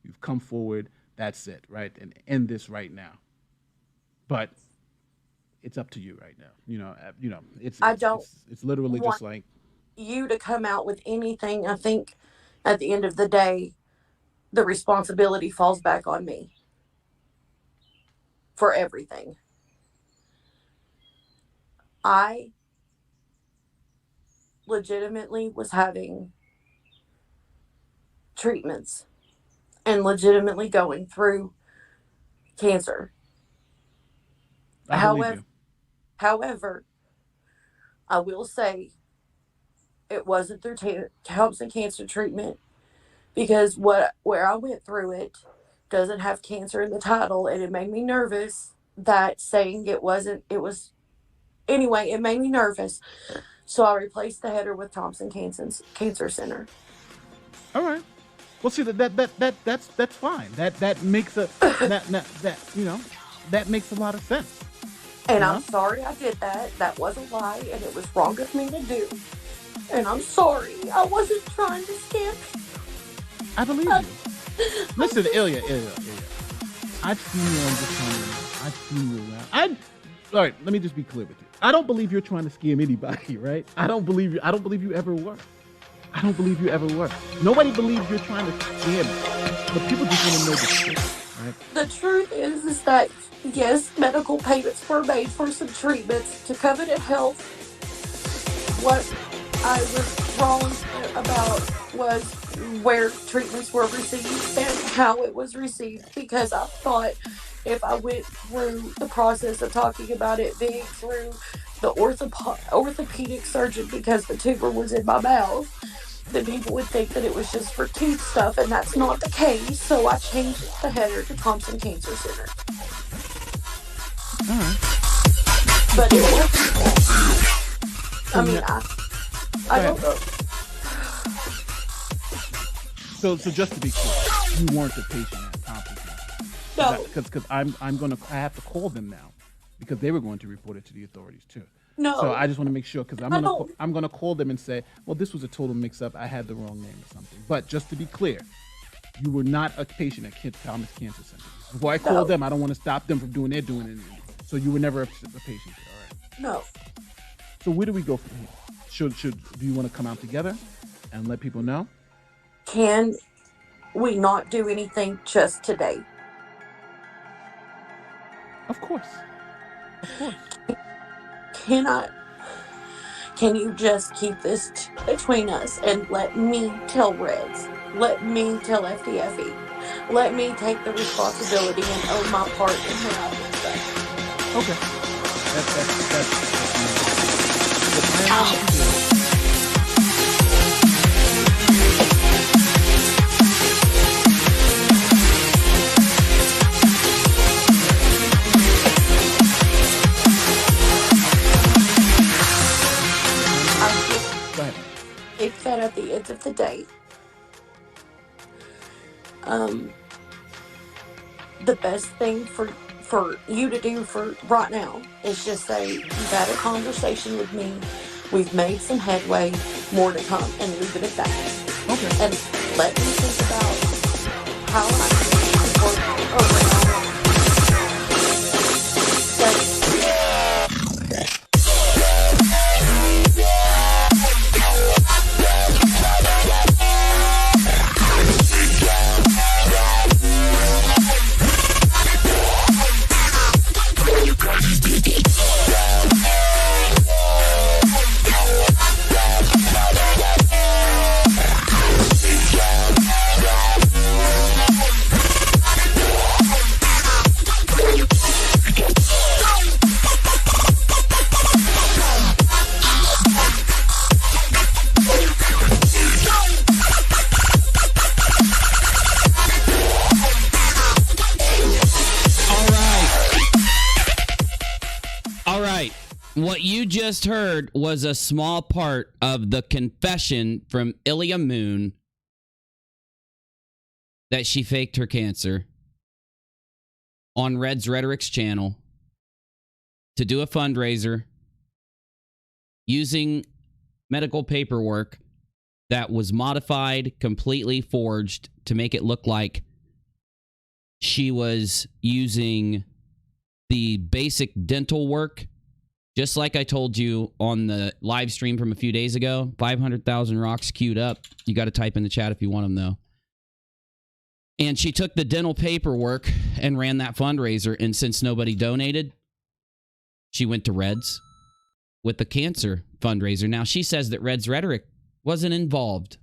You've come forward. That's it, right? And end this right now. But it's up to you right now. It's literally just like you to come out with anything. I think at the end of the day, the responsibility falls back on me for everything. I legitimately was having treatments and legitimately going through cancer. I believe you. However, I will say it wasn't through Thompson cancer treatment, because where I went through it doesn't have cancer in the title, and it made me nervous that saying it wasn't. It was anyway. It made me nervous, so I replaced the header with Thompson Cancer Center. All right. Well, see that's fine. That makes that makes a lot of sense. And I'm sorry I did that. That was a lie, and it was wrong of me to do. And I'm sorry. I wasn't trying to scam people. I believe you. Listen, Ilya. I've seen you on this time. I've seen you around. All right, let me just be clear with you. I don't believe you're trying to scam anybody, right? I don't believe you ever were. I don't believe you ever were. Nobody believes you're trying to scam, but people just want to know the truth, right? The truth is that, yes, medical payments were made for some treatments to Covenant Health. What I was wrong about was where treatments were received and how it was received, because I thought if I went through the process of talking about it being through the orthopedic surgeon because the tumor was in my mouth, then people would think that it was just for tooth stuff, and that's not the case. So I changed the header to Thompson Cancer Center. All right. But it wasn't. I mean, I don't know. So just to be clear, you weren't the patient at Thompson Cancer. No. Because I have to call them now because they were going to report it to the authorities too. No. So I just want to make sure, because I'm gonna call them and say, well, this was a total mix-up. I had the wrong name or something. But just to be clear, you were not a patient at Thomas Cancer Center. Before I call them, I don't want to stop them from doing it. So you were never a patient there, all right? No. So where do we go from here? Do you want to come out together and let people know? Can we not do anything just today? Of course. Can you just keep this between us and let me tell Reds? Let me tell FDFE. Let me take the responsibility and own my part in how I did that. Okay. It's that at the end of the day, the best thing for you to do for right now is just say, you've had a conversation with me, we've made some headway, more to come, and leave it at that. Okay. And let me think about how I can work around What you just heard was a small part of the confession from ILYA Moon that she faked her cancer on Red's Rhetoric's channel to do a fundraiser using medical paperwork that was modified, completely forged to make it look like she was using the basic dental work, just like I told you on the live stream from a few days ago. 500,000 rocks queued up. You got to type in the chat if you want them, though. And she took the dental paperwork and ran that fundraiser. And since nobody donated, she went to Reds with the cancer fundraiser. Now, she says that Red's Rhetoric wasn't involved.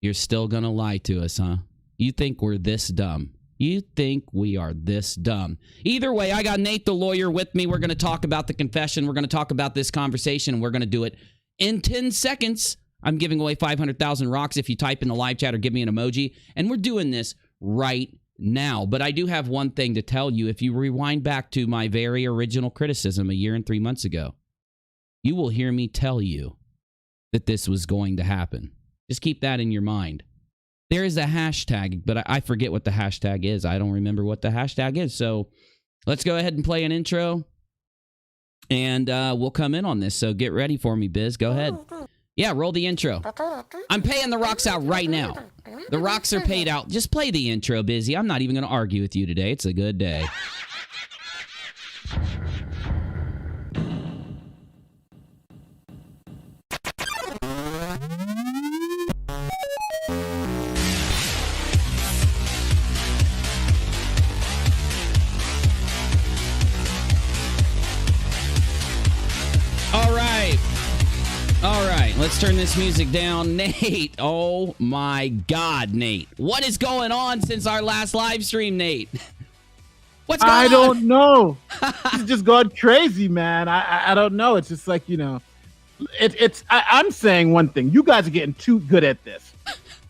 You're still going to lie to us, huh? You think we're this dumb? You think we are this dumb? Either way, I got Nate the lawyer with me. We're going to talk about the confession. We're going to talk about this conversation, and we're going to do it in 10 seconds. I'm giving away 500,000 rocks if you type in the live chat or give me an emoji. And we're doing this right now. But I do have one thing to tell you. If you rewind back to my very original criticism a year and 3 months ago, you will hear me tell you that this was going to happen. Just keep that in your mind. There is a hashtag, but I forget what the hashtag is. I don't remember what the hashtag is. So let's go ahead and play an intro, and we'll come in on this. So get ready for me, Biz. Go ahead. Yeah, roll the intro. I'm paying the rocks out right now. The rocks are paid out. Just play the intro, Busy. I'm not even going to argue with you today. It's a good day. All right, let's turn this music down. Nate, oh my God, Nate. What is going on since our last live stream, Nate? What's going on? I don't know. It's just gone crazy, man. I don't know. It's just like, you know, I'm saying one thing. You guys are getting too good at this.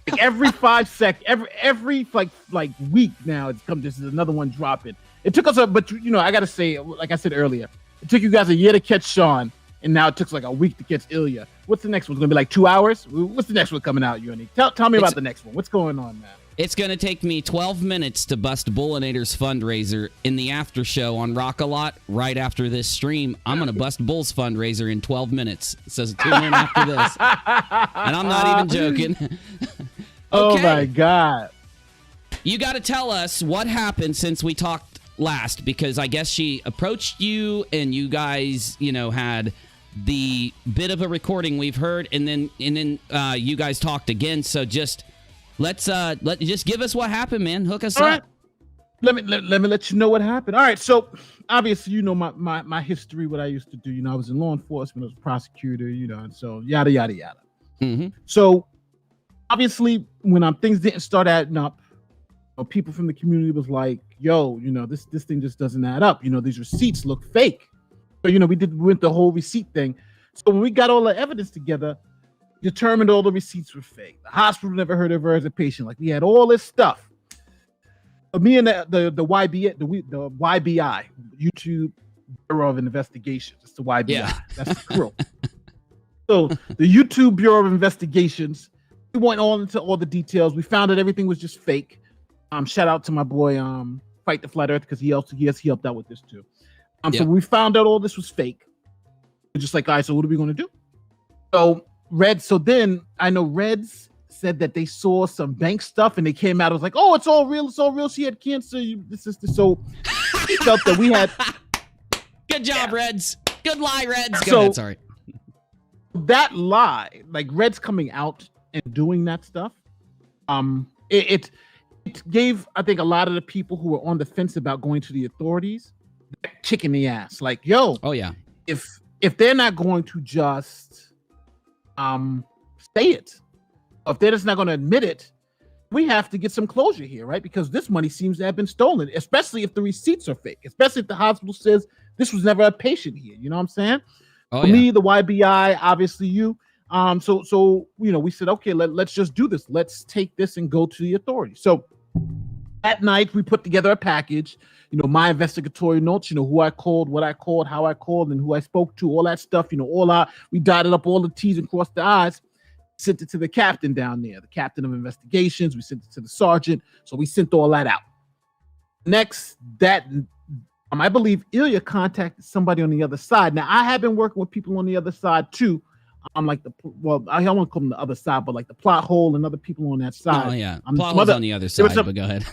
Like every 5 seconds, every like week now, it's come. This is another one dropping. It took us but you know, I gotta say, like I said earlier, it took you guys a year to catch Sean. And now it took like a week to catch Ilya. What's the next one? It's going to be like 2 hours? What's the next one coming out, Uni? Tell me about the next one. What's going on, man? It's going to take me 12 minutes to bust Bullinator's fundraiser in the after show on Rock-A-Lot right after this stream. I'm going to bust Bull's fundraiser in 12 minutes. So tune in after this. And I'm not even joking. Okay. Oh, my God. You got to tell us what happened since we talked last, because I guess she approached you and you guys, you know, had the bit of a recording we've heard, and then you guys talked again. So just just give us what happened, man. Hook us up. Right. Let me let you know what happened. All right. So obviously, you know, my history, what I used to do. You know, I was in law enforcement, I was a prosecutor, you know, and so yada yada yada. Mm-hmm. So obviously, when things didn't start adding up, people from the community was like, yo, you know, this thing just doesn't add up. You know, these receipts look fake. So, you know, we went the whole receipt thing. So when we got all the evidence together, determined all the receipts were fake. The hospital never heard of her as a patient. Like, we had all this stuff. Me and the YBI, YouTube Bureau of Investigations. It's the YBI. Yeah. That's the crew. So the YouTube Bureau of Investigations, we went all into all the details. We found that everything was just fake. Shout out to my boy, Fight the Flat Earth, because he helped out with this too. So we found out all this was fake. We're just like, guys, so what are we going to do? So then I know Reds said that they saw some bank stuff and they came out. It was like, oh, it's all real. It's all real. She had cancer. So we felt that we had. Good job, Reds. Good lie, Reds. Go So- ahead, sorry. That lie, like Reds coming out and doing that stuff, it gave, I think, a lot of the people who were on the fence about going to the authorities that kick in the ass. Like, yo, Oh, yeah. if they're not going to just say it, if they're just not going to admit it, we have to get some closure here, right? Because this money seems to have been stolen, especially if the receipts are fake, especially if the hospital says this was never a patient here. You know what I'm saying? Oh, For yeah. me, the YBI, obviously you. So you know, we said, okay, let's just do this. Let's take this and go to the authorities. So that night we put together a package, you know, my investigatory notes, you know, who I called, what I called, how I called, and who I spoke to, all that stuff, you know, we dotted up all the T's and crossed the I's, sent it to the captain down there, the captain of investigations. We sent it to the sergeant. So we sent all that out. Next, I believe Ilya contacted somebody on the other side. Now, I have been working with people on the other side too, like I don't want to call them the other side, but like the plot hole and other people on that side. Oh yeah, plot hole's on the other side. But go ahead.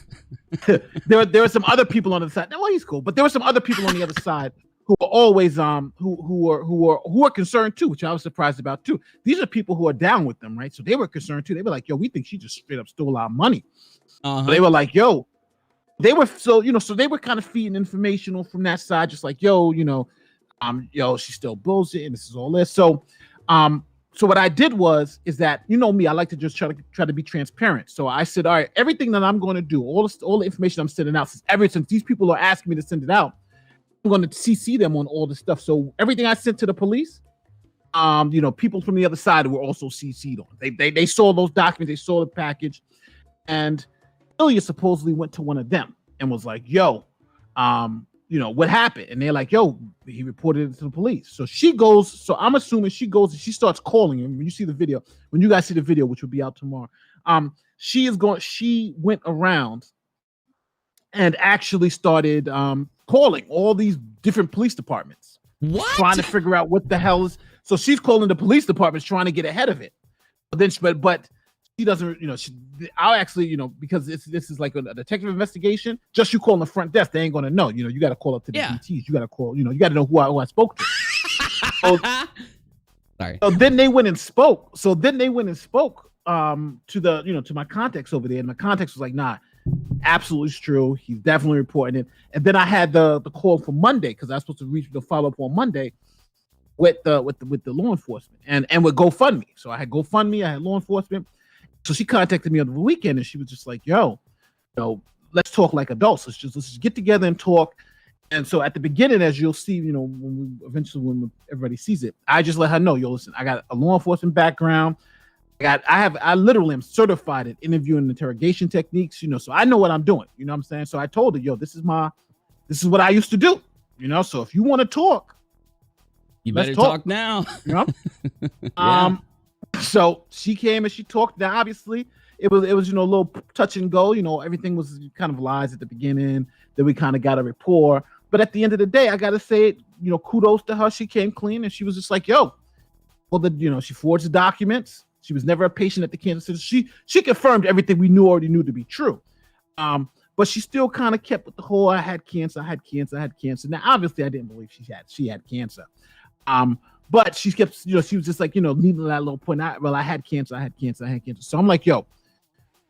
there were some other people on the side. No, he's cool, but there were some other people on the other side who are always who are concerned too, which I was surprised about too. These are people who are down with them, right? So they were concerned too. They were like, "Yo, we think she just straight up stole our money." So they were like, "Yo," they were so they were kind of feeding information from that side, just like, "Yo, she's still bullshit, and this is all this." So what I did is that, me, I like to just try to be transparent. So I said, all right, everything that I'm going to do, all the information I'm sending out, since these people are asking me to send it out, I'm going to CC them on all this stuff. So everything I sent to the police, people from the other side were also CC'd on. They saw those documents, they saw the package, and Ilya supposedly went to one of them and was like, yo, what happened? And they're like, yo, he reported it to the police. So she goes, so I'm assuming she goes and she starts calling him. When you see the video, when you guys see the video, which will be out tomorrow, she went around and actually started calling all these different police departments. What? Trying to figure out what the hell is. So she's calling the police departments trying to get ahead of it. But she doesn't, I'll actually, because this is like a detective investigation, just you calling the front desk, they ain't going to know. You got to call up to the DTs. You got to call, you got to know who I spoke to. Sorry. So then they went and spoke. To the, to my contacts over there. And my contacts was like, nah, absolutely true. He's definitely reporting it. And then I had the call for Monday, because I was supposed to reach the follow up on Monday with the law enforcement and with GoFundMe. So I had GoFundMe, I had law enforcement. So she contacted me over the weekend and she was just like, yo, let's talk like adults. Let's just get together and talk. And so at the beginning, as you'll see, when everybody sees it, I just let her know, yo, listen, I got a law enforcement background. I literally am certified in interviewing and interrogation techniques, so I know what I'm doing. You know what I'm saying? So I told her, yo, this is what I used to do. So if you want to talk, you better talk now. Yeah. So she came and she talked. Now, obviously, it was a little touch and go. Everything was kind of lies at the beginning. Then we kind of got a rapport. But at the end of the day, I gotta say, kudos to her. She came clean and she was just like, yo, well, she forged the documents. She was never a patient at the cancer center. She confirmed everything we already knew to be true. But she still kind of kept with the whole, I had cancer. Now, obviously, I didn't believe she had cancer. But she kept, she was just like, needing that little point. I had cancer. So I'm like, yo,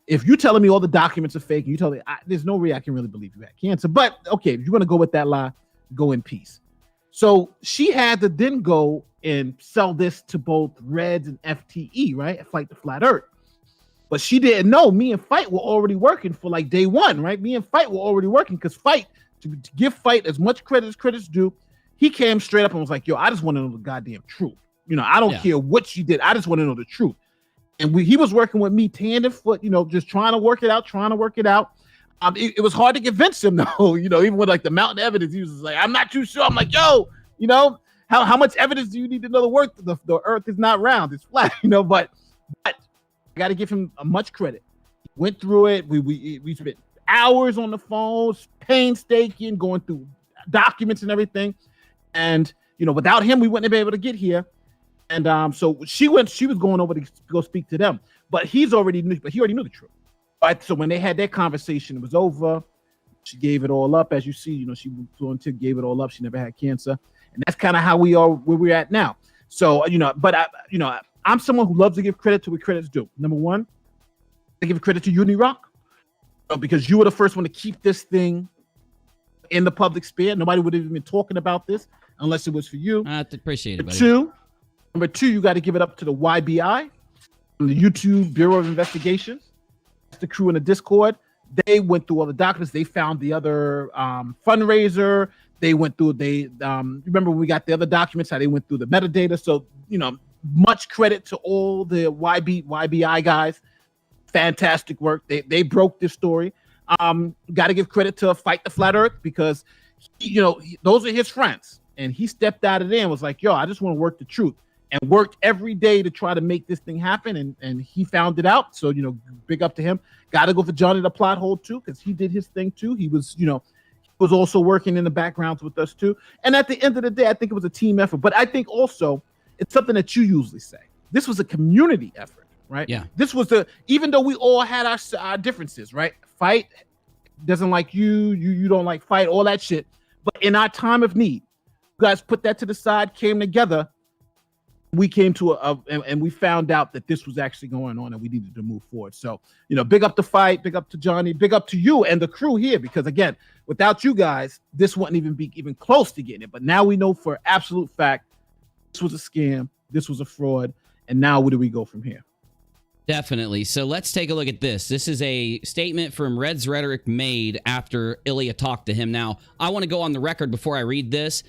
if you're telling me all the documents are fake, and you tell me there's no way I can really believe you had cancer. But okay, if you want to go with that lie, go in peace. So she had to then go and sell this to both Reds and FTE, right? Fight the Flat Earth. But she didn't know me and Fight were already working for like day one, right? Me and Fight were already working because Fight, to give Fight as much credit as credit's due, he came straight up and was like, yo, I just want to know the goddamn truth. I don't care what she did. I just want to know the truth. And he was working with me hand and foot, just trying to work it out. It was hard to convince him, though, even with like the mountain of evidence, he was just like, I'm not too sure. I'm like, yo, how much evidence do you need to know the earth is not round, it's flat, but I got to give him much credit. He went through it. We spent hours on the phone, painstaking, going through documents and everything. And, without him, we wouldn't have been able to get here. And so she was going over to go speak to them, but he already knew the truth. Right. So when they had their conversation, it was over. She gave it all up. As you see, she gave it all up. She never had cancer. And that's kind of how we are where we're at now. So, I'm someone who loves to give credit to what credit's due. Number one, I give credit to UNIRock because you were the first one to keep this thing in the public sphere. Nobody would have even been talking about this unless it was for you. I appreciate it, buddy. Number two, you got to give it up to the YBI, the YouTube Bureau of Investigations. That's the crew in the Discord. They went through all the documents. They found the other fundraiser. They went through, remember when we got the other documents, how they went through the metadata. So, much credit to all the YBI guys. Fantastic work. They broke this story. Got to give credit to Fight the Flat Earth because, those are his friends. And he stepped out of there and was like, yo, I just want to work the truth. And worked every day to try to make this thing happen. And he found it out. So, big up to him. Got to go for Johnny the Plot Hole, too, because he did his thing, too. He was, he was also working in the backgrounds with us, too. And at the end of the day, I think it was a team effort. But I think also It's something that you usually say. This was a community effort, right? Yeah. This was even though we all had our differences, right? Fight doesn't like you don't like fight, all that shit. But in our time of need, you guys put that to the side, came together. We came to and we found out that this was actually going on and we needed to move forward. So, big up the fight, big up to Johnny, big up to you and the crew here, because again, without you guys, this wouldn't even be even close to getting it. But now we know for absolute fact, this was a scam, this was a fraud, and now where do we go from here? Definitely. So let's take a look at this. This is a statement from Red's Rhetoric made after Ilya talked to him. Now, I want to go on the record before I read this.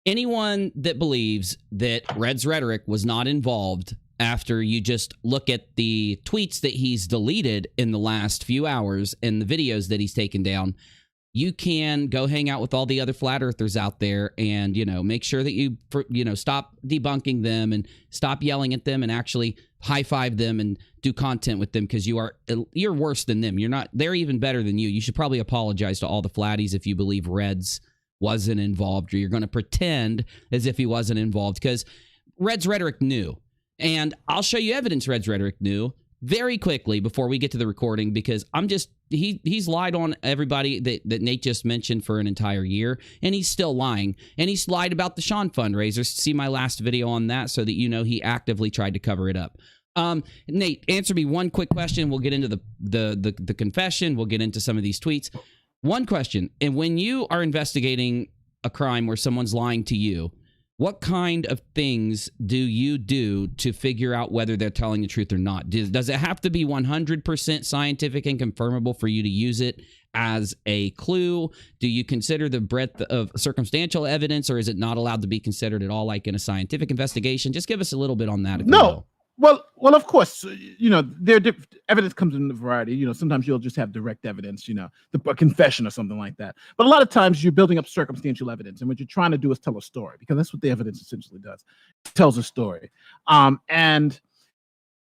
Anyone that believes that Red's Rhetoric was not involved after you just look at the tweets that he's deleted in the last few hours and the videos that he's taken down, you can go hang out with all the other flat earthers out there and, make sure that you stop debunking them and stop yelling at them and actually high five them and do content with them, because you're worse than them. They're even better than you. You should probably apologize to all the flatties if you believe Red's wasn't involved, or you're going to pretend as if he wasn't involved, because Red's Rhetoric knew. And I'll show you evidence Red's Rhetoric knew very quickly before we get to the recording, because he's lied on everybody that Nate just mentioned for an entire year, and he's still lying. And he's lied about the Sean fundraisers. See my last video on that so that he actively tried to cover it up. Nate, answer me one quick question. We'll get into the confession. We'll get into some of these tweets. One question, and when you are investigating a crime where someone's lying to you, what kind of things do you do to figure out whether they're telling the truth or not? Does it have to be 100% scientific and confirmable for you to use it as a clue? Do you consider the breadth of circumstantial evidence, or is it not allowed to be considered at all, like in a scientific investigation? Just give us a little bit on that. No. Well, of course, there are evidence comes in a variety. Sometimes you'll just have direct evidence, a confession or something like that. But a lot of times you're building up circumstantial evidence, and what you're trying to do is tell a story, because that's what the evidence essentially does. It tells a story. And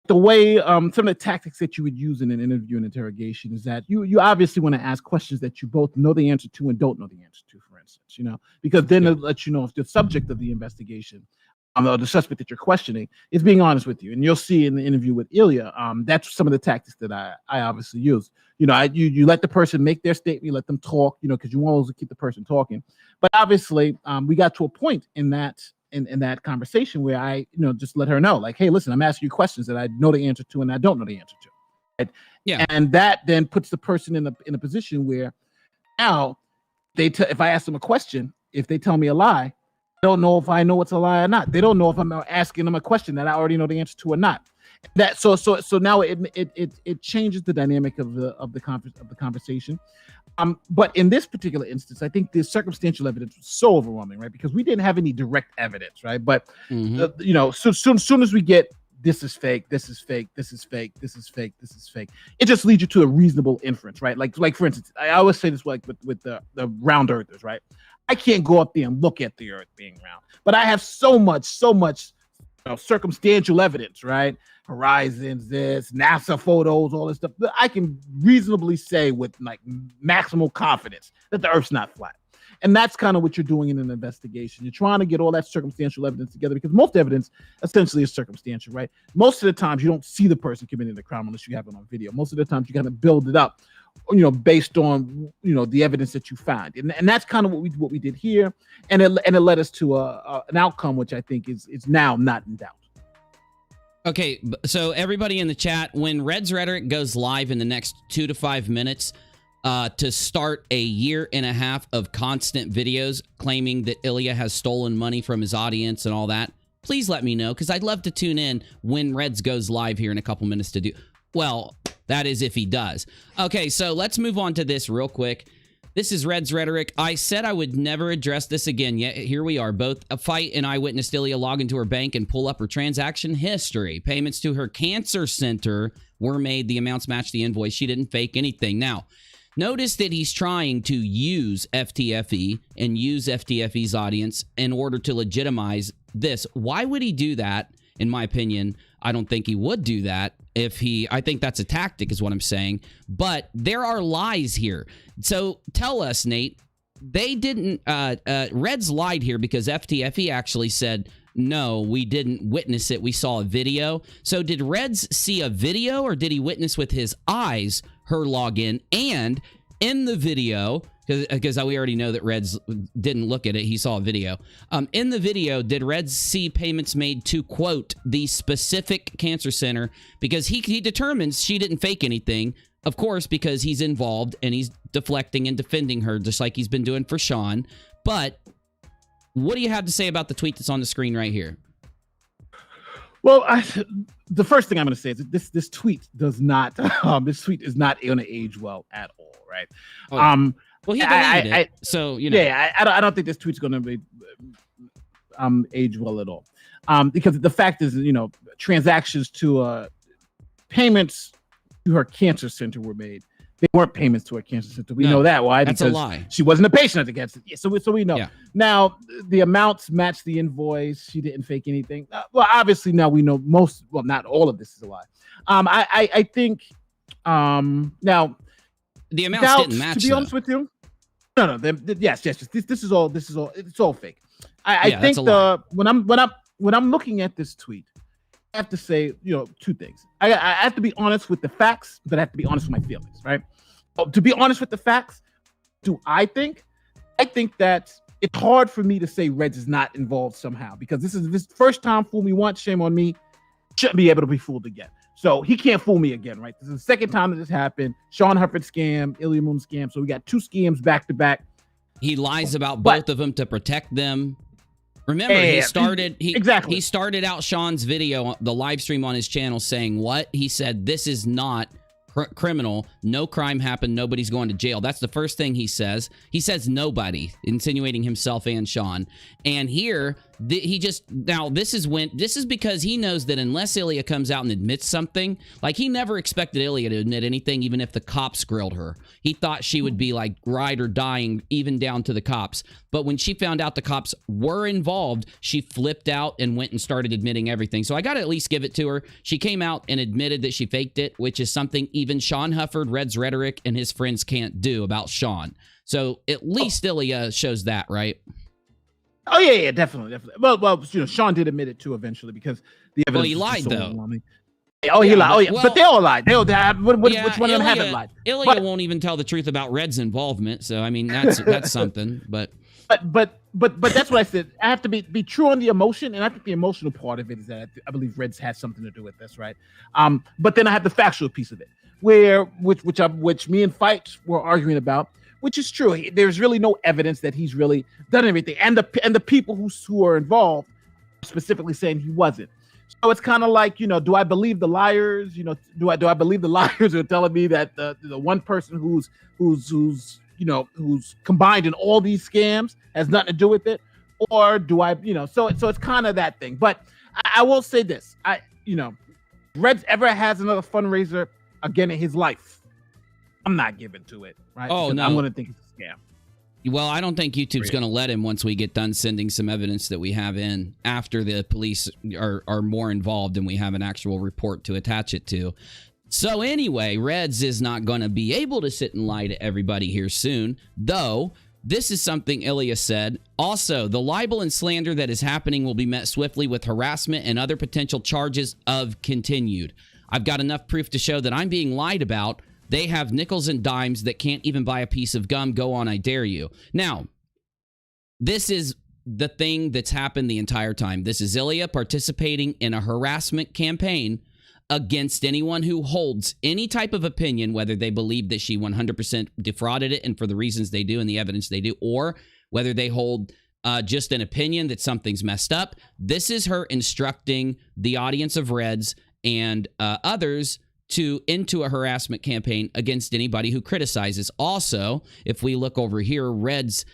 the way some of the tactics that you would use in an interview and interrogation is that you obviously want to ask questions that you both know the answer to and don't know the answer to, for instance, because then it lets you know if the subject of the investigation, the suspect that you're questioning, is being honest with you. And you'll see in the interview with Ilya, that's some of the tactics that I obviously use. You let the person make their statement, you let them talk, because you want to keep the person talking. But obviously, we got to a point in that conversation where I, just let her know, like, hey, listen, I'm asking you questions that I know the answer to and I don't know the answer to. Right? Yeah. And that then puts the person in a position where now if I ask them a question, if they tell me a lie, don't know if I know it's a lie or not. They don't know if I'm asking them a question that I already know the answer to or not. That so now it changes the dynamic of the conversation. But in this particular instance, I think the circumstantial evidence was so overwhelming, right? Because we didn't have any direct evidence, right? But soon as we get this is fake, this is fake, this is fake, this is fake, this is fake, it just leads you to a reasonable inference, right? Like for instance, I always say this with the round earthers, right? I can't go up there and look at the earth being round, but I have so much circumstantial evidence, right? Horizons, this, NASA photos, all this stuff, that I can reasonably say with like maximal confidence that the earth's not flat. And that's kind of what you're doing in an investigation. You're trying to get all that circumstantial evidence together, because most evidence essentially is circumstantial, right? Most of the times you don't see the person committing the crime unless you have it on video. Most of the times you got to build it up, based on, the evidence that you find. And that's kind of what we did here. And it led us to an outcome, which I think is now not in doubt. Okay, so everybody in the chat, when Red's Rhetoric goes live in the next 2 to 5 minutes, to start a 1.5 years of constant videos claiming that Ilya has stolen money from his audience and all that, please let me know, because I'd love to tune in when Reds goes live here in a couple minutes to do. Well, that is if he does. Okay, so let's move on to this real quick. This is Red's Rhetoric. I said I would never address this again, yet here we are. Both a fight and I witnessed Ilya log into her bank and pull up her transaction history. Payments to her cancer center were made. The amounts matched the invoice. She didn't fake anything. Now, notice that he's trying to use FTFE and use FTFE's audience in order to legitimize this. Why would he do that? In my opinion, I don't think he would do that I think that's a tactic is what I'm saying. But there are lies here. So tell us, Nate, they didn't, Reds lied here because FTFE actually said no, we didn't witness it. We saw a video. So did Reds see a video, or did he witness with his eyes her login? And in the video, because we already know that Reds didn't look at it, he saw a video. In the video, did Reds see payments made to, quote, the specific cancer center? Because he determines she didn't fake anything, of course, because he's involved and he's deflecting and defending her, just like he's been doing for Sean. But what do you have to say about the tweet that's on the screen right here? Well, the first thing I'm going to say is that this tweet does not this tweet is not going to age well at all, right? Oh, yeah. Well, he deleted it, so you know. Yeah, I don't think this tweet's going to be age well at all, because the fact is, you know, transactions to payments to her cancer center were made. They weren't payments to her cancer center. We know that. Why? That's because a lie. She wasn't a patient at the cancer. Yeah, so we know. Yeah. Now the amounts match the invoice. She didn't fake anything. Well, obviously now we know most. Well, not all of this is a lie. I think now the amounts didn't match. To be honest with you, no. Yes. This is all. It's all fake. I think when I'm looking at this tweet, I have to say, you know, two things. I have to be honest with the facts, but I have to be honest with my feelings, right? To be honest with the facts, I think that it's hard for me to say Reds is not involved somehow, because this first time fool me once, shame on me. Shouldn't be able to be fooled again. So he can't fool me again, right? This is the second time that this happened. Sean Hufford scam, ILYA MOON scam. So we got two scams back to back. He lies about both of them to protect them. Remember, he started out Sean's video, the live stream on his channel, saying what? He said, this is not criminal. No crime happened. Nobody's going to jail. That's the first thing he says. He says nobody, insinuating himself and Sean. And here, this is because he knows that unless Ilya comes out and admits something, like he never expected Ilya to admit anything, even if the cops grilled her. He thought she would be like ride or dying, even down to the cops. But when she found out the cops were involved, she flipped out and went and started admitting everything. So I got to at least give it to her. She came out and admitted that she faked it, which is something even Sean Hufford, Red's Rhetoric, and his friends can't do about Sean. So at least Ilya shows that, right? Oh yeah, definitely. Well, you know, Sean did admit it too eventually, because the evidence. Well, he lied though. He lied. Oh yeah, well, but they all lied. Which one of them haven't lied? Ilya won't even tell the truth about Red's involvement. So I mean, that's something. But that's what I said. I have to be true on the emotion, and I think the emotional part of it is that I believe Reds had something to do with this, right? But then I have the factual piece of it, which me and Fight were arguing about. Which is true. There's really no evidence that he's really done everything, and the people who are involved are specifically saying he wasn't. So it's kind of like, you know, do I believe the liars? You know, do I believe the liars are telling me that the one person who's combined in all these scams has nothing to do with it, or do I, you know? So it's kind of that thing. But I will say this: Reds ever has another fundraiser again in his life, I'm not giving to it, right? Oh, because no. I'm going to think it's a scam. Well, I don't think YouTube's going to let him once we get done sending some evidence that we have in after the police are more involved and we have an actual report to attach it to. So anyway, Reds is not going to be able to sit and lie to everybody here soon, though this is something Ilya said. Also, the libel and slander that is happening will be met swiftly with harassment and other potential charges of continued. I've got enough proof to show that I'm being lied about. They have nickels and dimes that can't even buy a piece of gum. Go on, I dare you. Now, this is the thing that's happened the entire time. This is Ilya participating in a harassment campaign against anyone who holds any type of opinion, whether they believe that she 100% defrauded it and for the reasons they do and the evidence they do, or whether they hold just an opinion that something's messed up. This is her instructing the audience of Reds and others into a harassment campaign against anybody who criticizes. Also, if we look over here, Reds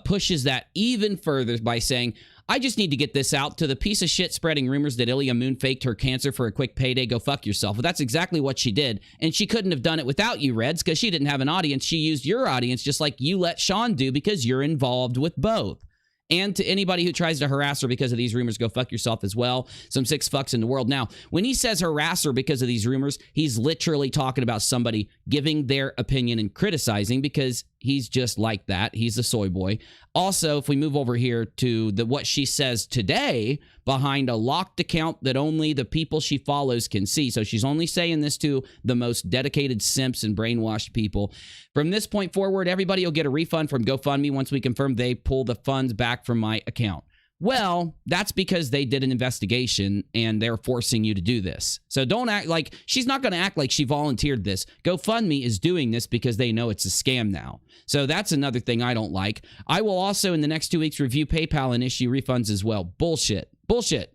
pushes that even further by saying, I just need to get this out to the piece of shit spreading rumors that ILYA MOON faked her cancer for a quick payday. Go fuck yourself. Well, that's exactly what she did. And she couldn't have done it without you, Reds, because she didn't have an audience. She used your audience just like you let Sean do, because you're involved with both. And to anybody who tries to harass her because of these rumors, go fuck yourself as well. Some sick fucks in the world. Now, when he says harass her because of these rumors, he's literally talking about somebody giving their opinion and criticizing, because He's just like that. He's a soy boy. Also, if we move over here to what she says today behind a locked account that only the people she follows can see. So she's only saying this to the most dedicated simps and brainwashed people. From this point forward, everybody will get a refund from GoFundMe once we confirm they pull the funds back from my account. Well, that's because they did an investigation and they're forcing you to do this. So don't act like, she's not going to act like she volunteered this. GoFundMe is doing this because they know it's a scam now. So that's another thing I don't like. I will also in the next 2 weeks review PayPal and issue refunds as well. Bullshit. Bullshit.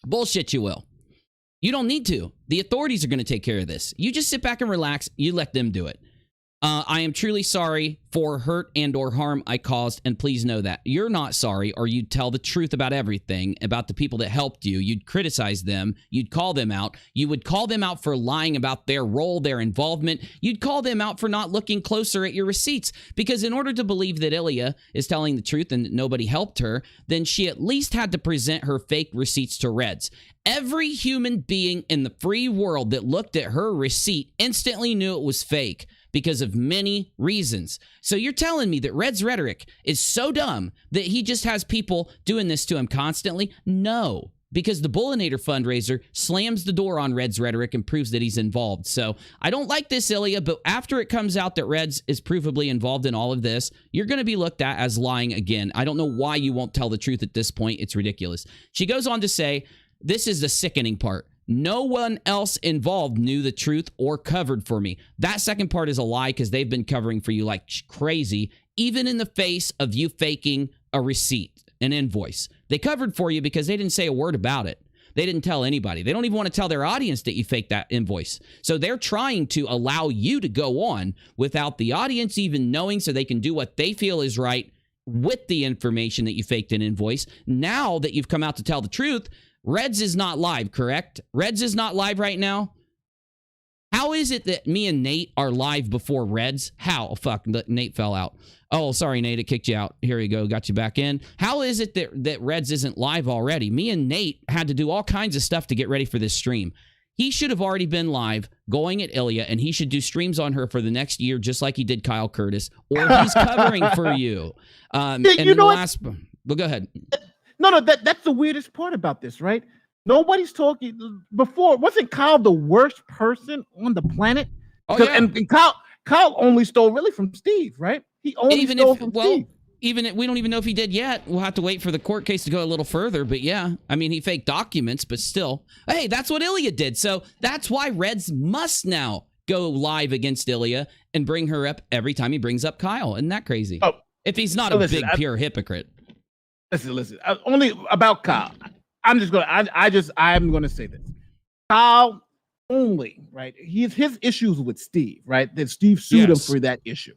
Bullshit you will. You don't need to. The authorities are going to take care of this. You just sit back and relax. You let them do it. I am truly sorry for hurt and or harm I caused, and please know that. You're not sorry, or you'd tell the truth about everything, about the people that helped you. You'd criticize them. You'd call them out. You would call them out for lying about their role, their involvement. You'd call them out for not looking closer at your receipts, because in order to believe that Ilya is telling the truth and that nobody helped her, then she at least had to present her fake receipts to Reds. Every human being in the free world that looked at her receipt instantly knew it was fake, because of many reasons. So you're telling me that Red's rhetoric is so dumb that he just has people doing this to him constantly? No, because the Bullinator fundraiser slams the door on Red's rhetoric and proves that he's involved. So I don't like this, Ilya, but after it comes out that Reds is provably involved in all of this, you're going to be looked at as lying again. I don't know why you won't tell the truth at this point. It's ridiculous. She goes on to say, this is the sickening part. No one else involved knew the truth or covered for me. That second part is a lie, because they've been covering for you like crazy, even in the face of you faking a receipt, an invoice. They covered for you because they didn't say a word about it. They didn't tell anybody. They don't even want to tell their audience that you faked that invoice. So they're trying to allow you to go on without the audience even knowing, so they can do what they feel is right with the information that you faked an invoice. Now that you've come out to tell the truth, Reds is not live, correct? Reds is not live right now? How is it that me and Nate are live before Reds? How? Oh, fuck, Nate fell out. Oh, sorry, Nate, it kicked you out. Here you go, got you back in. How is it that Reds isn't live already? Me and Nate had to do all kinds of stuff to get ready for this stream. He should have already been live going at Ilya, and he should do streams on her for the next year, just like he did Kyle Curtis, or he's covering for you. And you know what? Well, go ahead. No, that's the weirdest part about this, right? Nobody's talking before. Wasn't Kyle the worst person on the planet? Oh, yeah. And Kyle only stole really from Steve, right? He only stole from Steve. We don't even know if he did yet. We'll have to wait for the court case to go a little further. But yeah, I mean, he faked documents, but still. Hey, that's what Ilya did. So that's why Reds must now go live against Ilya and bring her up every time he brings up Kyle. Isn't that crazy? Oh, if he's not a big, pure hypocrite. Listen. Only about Kyle. I'm going to say this. Kyle only, right? His issues with Steve, right? That Steve sued him for that issue.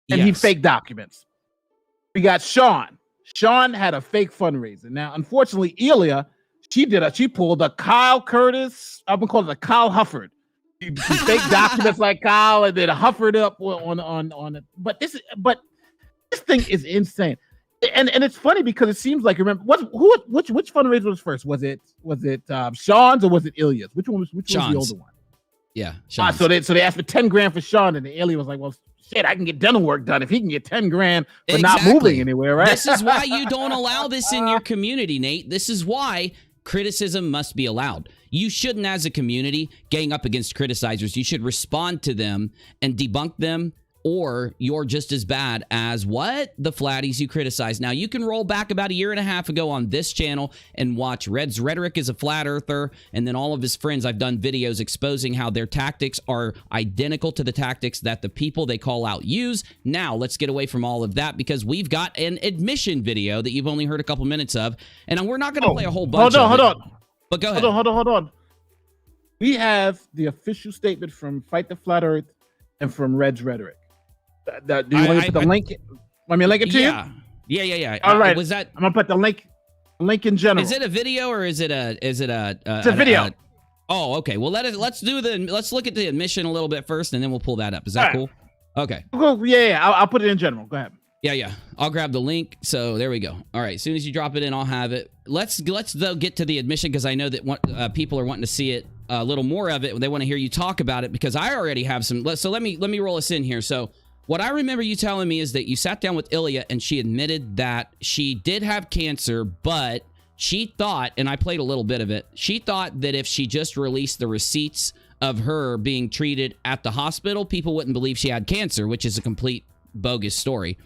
And he faked documents. We got Sean. Sean had a fake fundraiser. Now, unfortunately, Ilya, she pulled a Kyle Curtis. I'm going to call it a Kyle Hufford. She faked documents like Kyle and then Hufford up on it. But this thing is insane. And it's funny because it seems like, remember, which fundraiser was first? Was it Sean's or was it Ilya's? Which one was the older one? Yeah, Sean's. So they asked for 10 grand for Sean, and the Ilya was like, well, shit, I can get dental work done if he can get 10 grand for not moving anywhere, right? This is why you don't allow this in your community, Nate. This is why criticism must be allowed. You shouldn't, as a community, gang up against criticizers. You should respond to them and debunk them, or you're just as bad as the flatties you criticize. Now, you can roll back about a year and a half ago on this channel and watch Red's Rhetoric is a flat earther, and then all of his friends. I've done videos exposing how their tactics are identical to the tactics that the people they call out use. Now, let's get away from all of that, because we've got an admission video that you've only heard a couple minutes of, and we're not going to play a whole bunch of it. Hold on. But go ahead. Hold on. We have the official statement from Fight the Flat Earth and from Red's Rhetoric. Do you want to put the link? Want me to link it to you? Yeah. All right. Was that? I'm gonna put the link in general. Is it a video or is it a? It's a video. Oh, okay. Well, let's look at the admission a little bit first, and then we'll pull that up. Is that cool? Okay. Cool. Yeah. I'll put it in general. Go ahead. Yeah. I'll grab the link. So there we go. All right. As soon as you drop it in, I'll have it. Let's though get to the admission, because I know that people are wanting to see it, a little more of it. They want to hear you talk about it, because I already have some. So let me roll us in here. So What I remember you telling me is that you sat down with Ilya and she admitted that she did have cancer, but she thought, and I played a little bit of it, she thought that if she just released the receipts of her being treated at the hospital, people wouldn't believe she had cancer, which is a complete bogus story.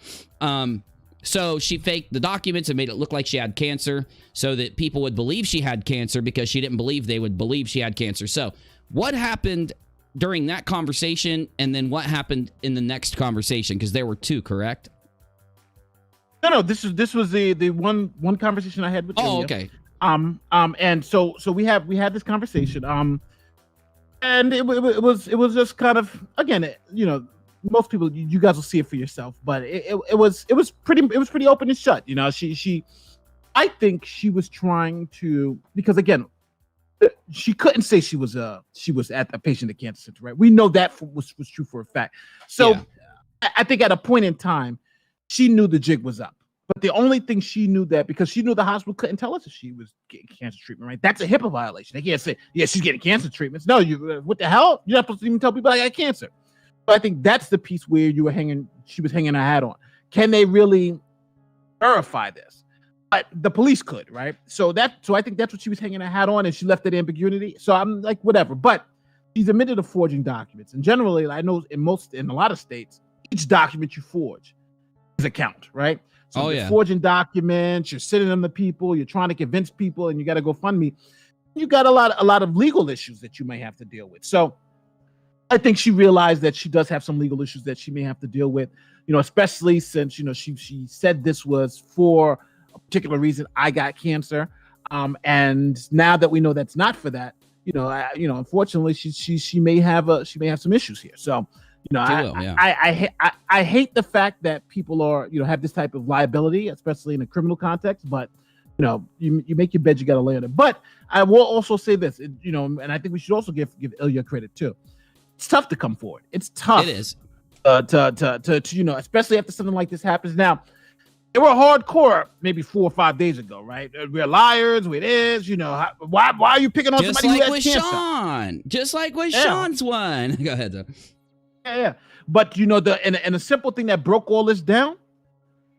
So she faked the documents and made it look like she had cancer so that people would believe she had cancer because she didn't believe they would believe she had cancer. So what happened during that conversation, and then what happened in the next conversation? Because there were two, correct? No. This was the one conversation I had with Ilya. Okay. And so we had this conversation. And it was just kind of, again, most people, you guys will see it for yourself, but it was pretty open and shut. I think she was trying to, because again, she couldn't say she was at a patient at cancer center, right? We know that was true for a fact. So yeah. I think at a point in time, she knew the jig was up. But the only thing she knew that, because she knew the hospital couldn't tell us if she was getting cancer treatment, right? That's a HIPAA violation. They can't say, yeah, she's getting cancer treatments. No, what the hell? You're not supposed to even tell people I got cancer. So I think that's the piece where she was hanging her hat on. Can they really verify this? But the police could, right? So I think that's what she was hanging her hat on, and she left that ambiguity. So I'm like, whatever. But she's admitted to forging documents. And generally, I know in a lot of states, each document you forge is a count, right? So you're forging documents, you're sending them to people, you're trying to convince people, and you got to go fund me. You got a lot of legal issues that you may have to deal with. So I think she realized that she does have some legal issues that she may have to deal with, especially since, she said this was for a particular reason. I got cancer. And now that we know that's not for that, unfortunately she may have some issues here. So, I hate the fact that people are, have this type of liability, especially in a criminal context, but you make your bed, you got to lay on it. But I will also say this, and I think we should also give Ilya credit too. It's tough to come forward. It's tough. It is. To especially after something like this happens. Now, they were hardcore maybe 4 or 5 days ago, right? We're liars. We're this. Why are you picking on somebody who has cancer? Just like with Sean's one. Go ahead, though. Yeah. But the simple thing that broke all this down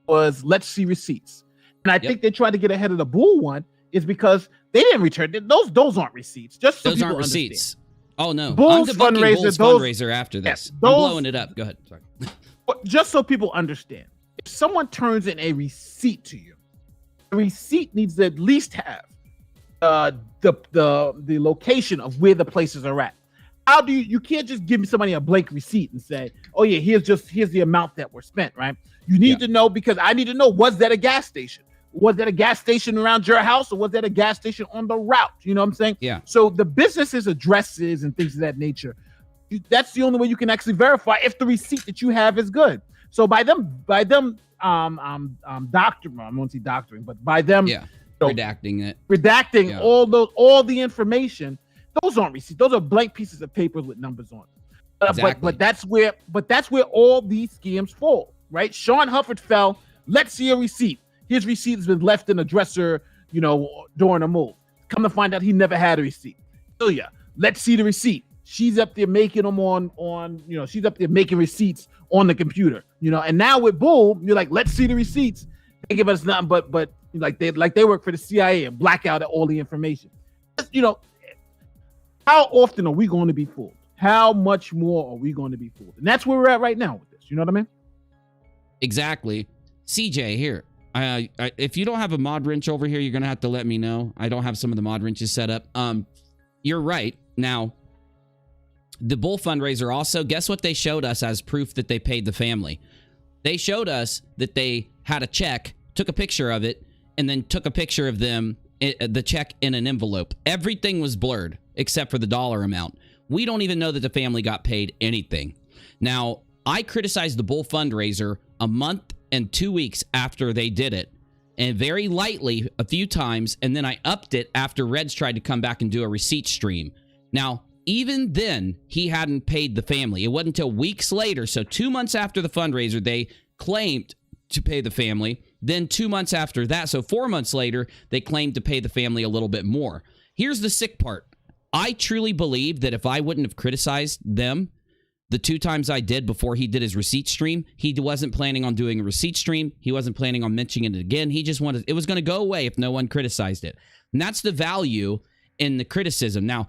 was let's see receipts. And I think they tried to get ahead of the Bull one is because they didn't return those aren't receipts. Just so those aren't receipts. Oh no, Bull's fundraiser, Bull's fundraiser after this. I'm blowing it up. Go ahead. Sorry. Just so people understand, if someone turns in a receipt to you, the receipt needs to at least have the location of where the places are at. How do you can't just give somebody a blank receipt and say, oh yeah, here's the amount that were spent, right? You need to know, because I need to know, was that a gas station? Was that a gas station around your house, or was that a gas station on the route? You know what I'm saying? Yeah. So the business's addresses and things of that nature, that's the only way you can actually verify if the receipt that you have is good. So by them doctoring, I won't say doctoring, but by them redacting all the information, those aren't receipts. Those are blank pieces of paper with numbers on it. Exactly. But that's where all these scams fall, right? Sean Hufford fell. Let's see a receipt. His receipt has been left in a dresser, during a move. Come to find out he never had a receipt. Ilya, let's see the receipt. She's up there making them on she's up there making receipts on the computer, and now with Bull, you're like, let's see the receipts. They give us nothing but they work for the CIA and black out all the information. How often are we going to be fooled? How much more are we going to be fooled? And that's where we're at right now with this. You know what I mean? Exactly. CJ, here. If you don't have a mod wrench over here, you're going to have to let me know. I don't have some of the mod wrenches set up. You're right. Now, the Bull fundraiser also, guess what they showed us as proof that they paid the family? They showed us that they had a check, took a picture of it, and then took a picture of them, the check in an envelope. Everything was blurred except for the dollar amount. We don't even know that the family got paid anything. Now, I criticized the Bull fundraiser a month and 2 weeks after they did it, and very lightly a few times, and then I upped it after Reds tried to come back and do a receipt stream. Now, even then, he hadn't paid the family. It wasn't until weeks later, so 2 months after the fundraiser, they claimed to pay the family. Then 2 months after that, so 4 months later, they claimed to pay the family a little bit more. Here's the sick part. I truly believe that if I wouldn't have criticized them, the 2 times I did before he did his receipt stream, he wasn't planning on doing a receipt stream. He wasn't planning on mentioning it again. He just wanted, it was going to go away if no one criticized it. And that's the value in the criticism. Now,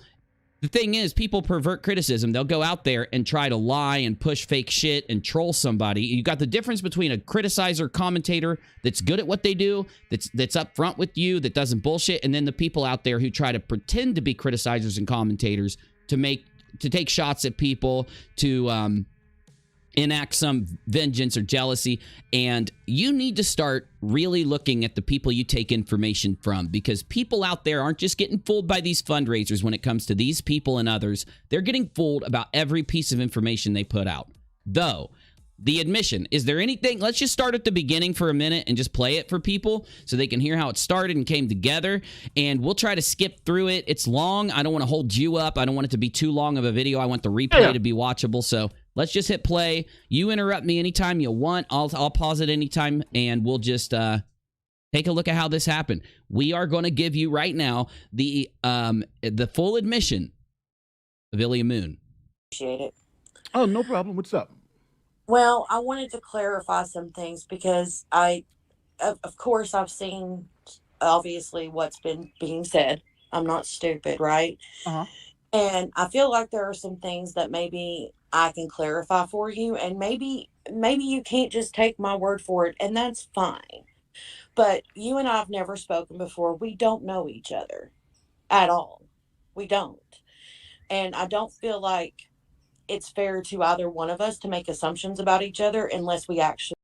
the thing is, people pervert criticism. They'll go out there and try to lie and push fake shit and troll somebody. You got the difference between a criticizer, commentator that's good at what they do, that's up front with you, that doesn't bullshit, and then the people out there who try to pretend to be criticizers and commentators to take shots at people, to enact some vengeance or jealousy. And you need to start really looking at the people you take information from, because people out there aren't just getting fooled by these fundraisers when it comes to these people and others. They're getting fooled about every piece of information they put out. Though, the admission, is there anything, let's just start at the beginning for a minute and just play it for people so they can hear how it started and came together, and we'll try to skip through it. It's long. I don't want to hold you up. I don't want it to be too long of a video. I want the replay to be watchable, so let's just hit play. You interrupt me anytime you want. I'll pause it anytime, and we'll just take a look at how this happened. We are going to give you right now the full admission of ILYA Moon. Appreciate it. Oh, no problem. What's up? Well, I wanted to clarify some things because of course, I've seen obviously what's been being said. I'm not stupid, right? Uh-huh. And I feel like there are some things that maybe I can clarify for you, and maybe you can't just take my word for it, and that's fine. But you and I have never spoken before. We don't know each other at all. We don't. And I don't feel like it's fair to either one of us to make assumptions about each other unless we actually.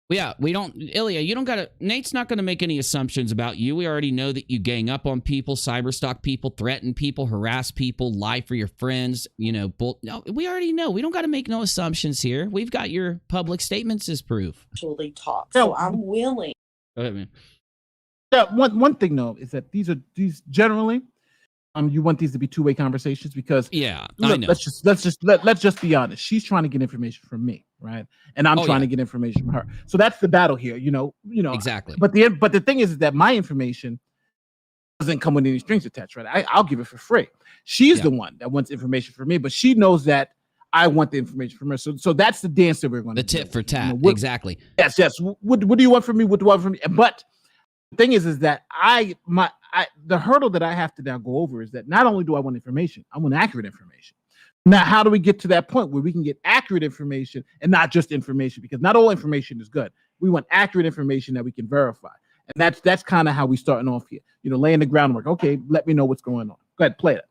Yeah, we don't, Ilya, you don't gotta, Nate's not gonna make any assumptions about you. We already know that you gang up on people, cyberstalk people, threaten people, harass people, lie for your friends, you know, no, we already know. We don't gotta make no assumptions here. We've got your public statements as proof. Actually talk. So I'm willing. Go ahead, man. Yeah, one thing though is that these generally, you want these to be two-way conversations, because yeah, look, I know. let's just be honest. She's trying to get information from me, right? And I'm trying to get information from her. So that's the battle here, you know. Exactly. But the thing is that my information doesn't come with any strings attached, right? I'll give it for free. She's the one that wants information from me, but she knows that I want the information from her. So that's the dance that we're going to do. The tit for tat. Exactly. Yes. What do you want from me? What do I want from me? But the thing is that the hurdle that I have to now go over is that not only do I want information, I want accurate information. Now, how do we get to that point where we can get accurate information and not just information? Because not all information is good. We want accurate information that we can verify. And that's kind of how we starting off here. You know, laying the groundwork. Okay, let me know what's going on. Go ahead, play it.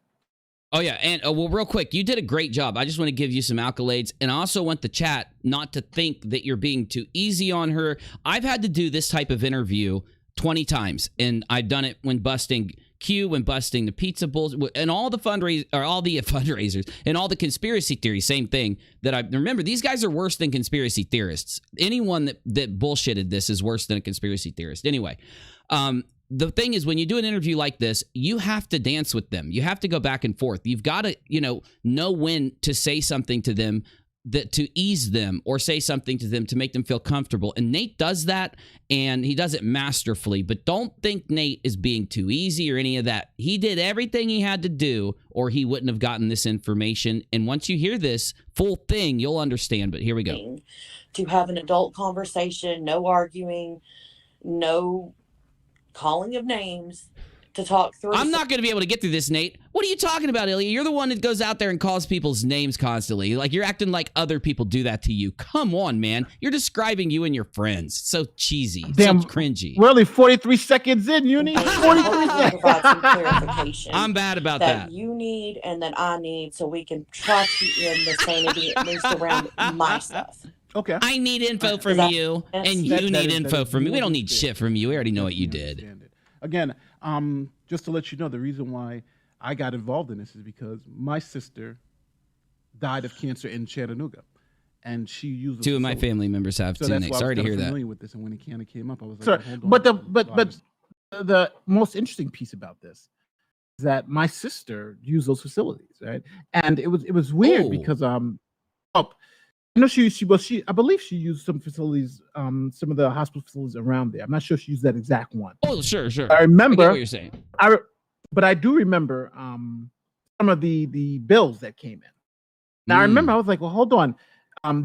Oh, yeah. And well, real quick, you did a great job. I just want to give you some accolades. And I also want the chat not to think that you're being too easy on her. I've had to do this type of interview 20 times, and I've done it when busting Q, when busting the pizza bulls, and all the fundraisers and all the conspiracy theories. Same thing. That I remember, these guys are worse than conspiracy theorists. Anyone that bullshitted this is worse than a conspiracy theorist. Anyway, the thing is, when you do an interview like this, you have to dance with them. You have to go back and forth. You've got to, know when to say something to them that to ease them, or say something to them to make them feel comfortable. And Nate does that, and he does it masterfully. But don't think Nate is being too easy or any of that. He did everything he had to do, or he wouldn't have gotten this information. And once you hear this full thing, you'll understand. But here we go. To have an adult conversation, no arguing, no calling of names, to talk through. I'm not going to be able to get through this, Nate. What are you talking about, Ilya? You're the one that goes out there and calls people's names constantly. Like, you're acting like other people do that to you. Come on, man. You're describing you and your friends. So cheesy. Damn, so cringy. We're only 43 seconds in, Uni. 43 seconds. Provide some clarification. I'm bad about that. You need and that I need, so we can try to end the sanity at least around my stuff. Okay. I need info from you, and you need info from me. We don't need shit from you. We already know what you did. Again, just to let you know, the reason why I got involved in this is because my sister died of cancer in Chattanooga, and she used two of my family members have too. Nick, sorry to hear that. With this, and when it kind of came up, I was like, hold on. But the most interesting piece about this is that my sister used those facilities, right? And it was weird because I know I believe she used some facilities, some of the hospital facilities around there. I'm not sure she used that exact one. Oh, sure. I remember. I get what you're saying. But I do remember some of the bills that came in. And I remember I was like, well, hold on.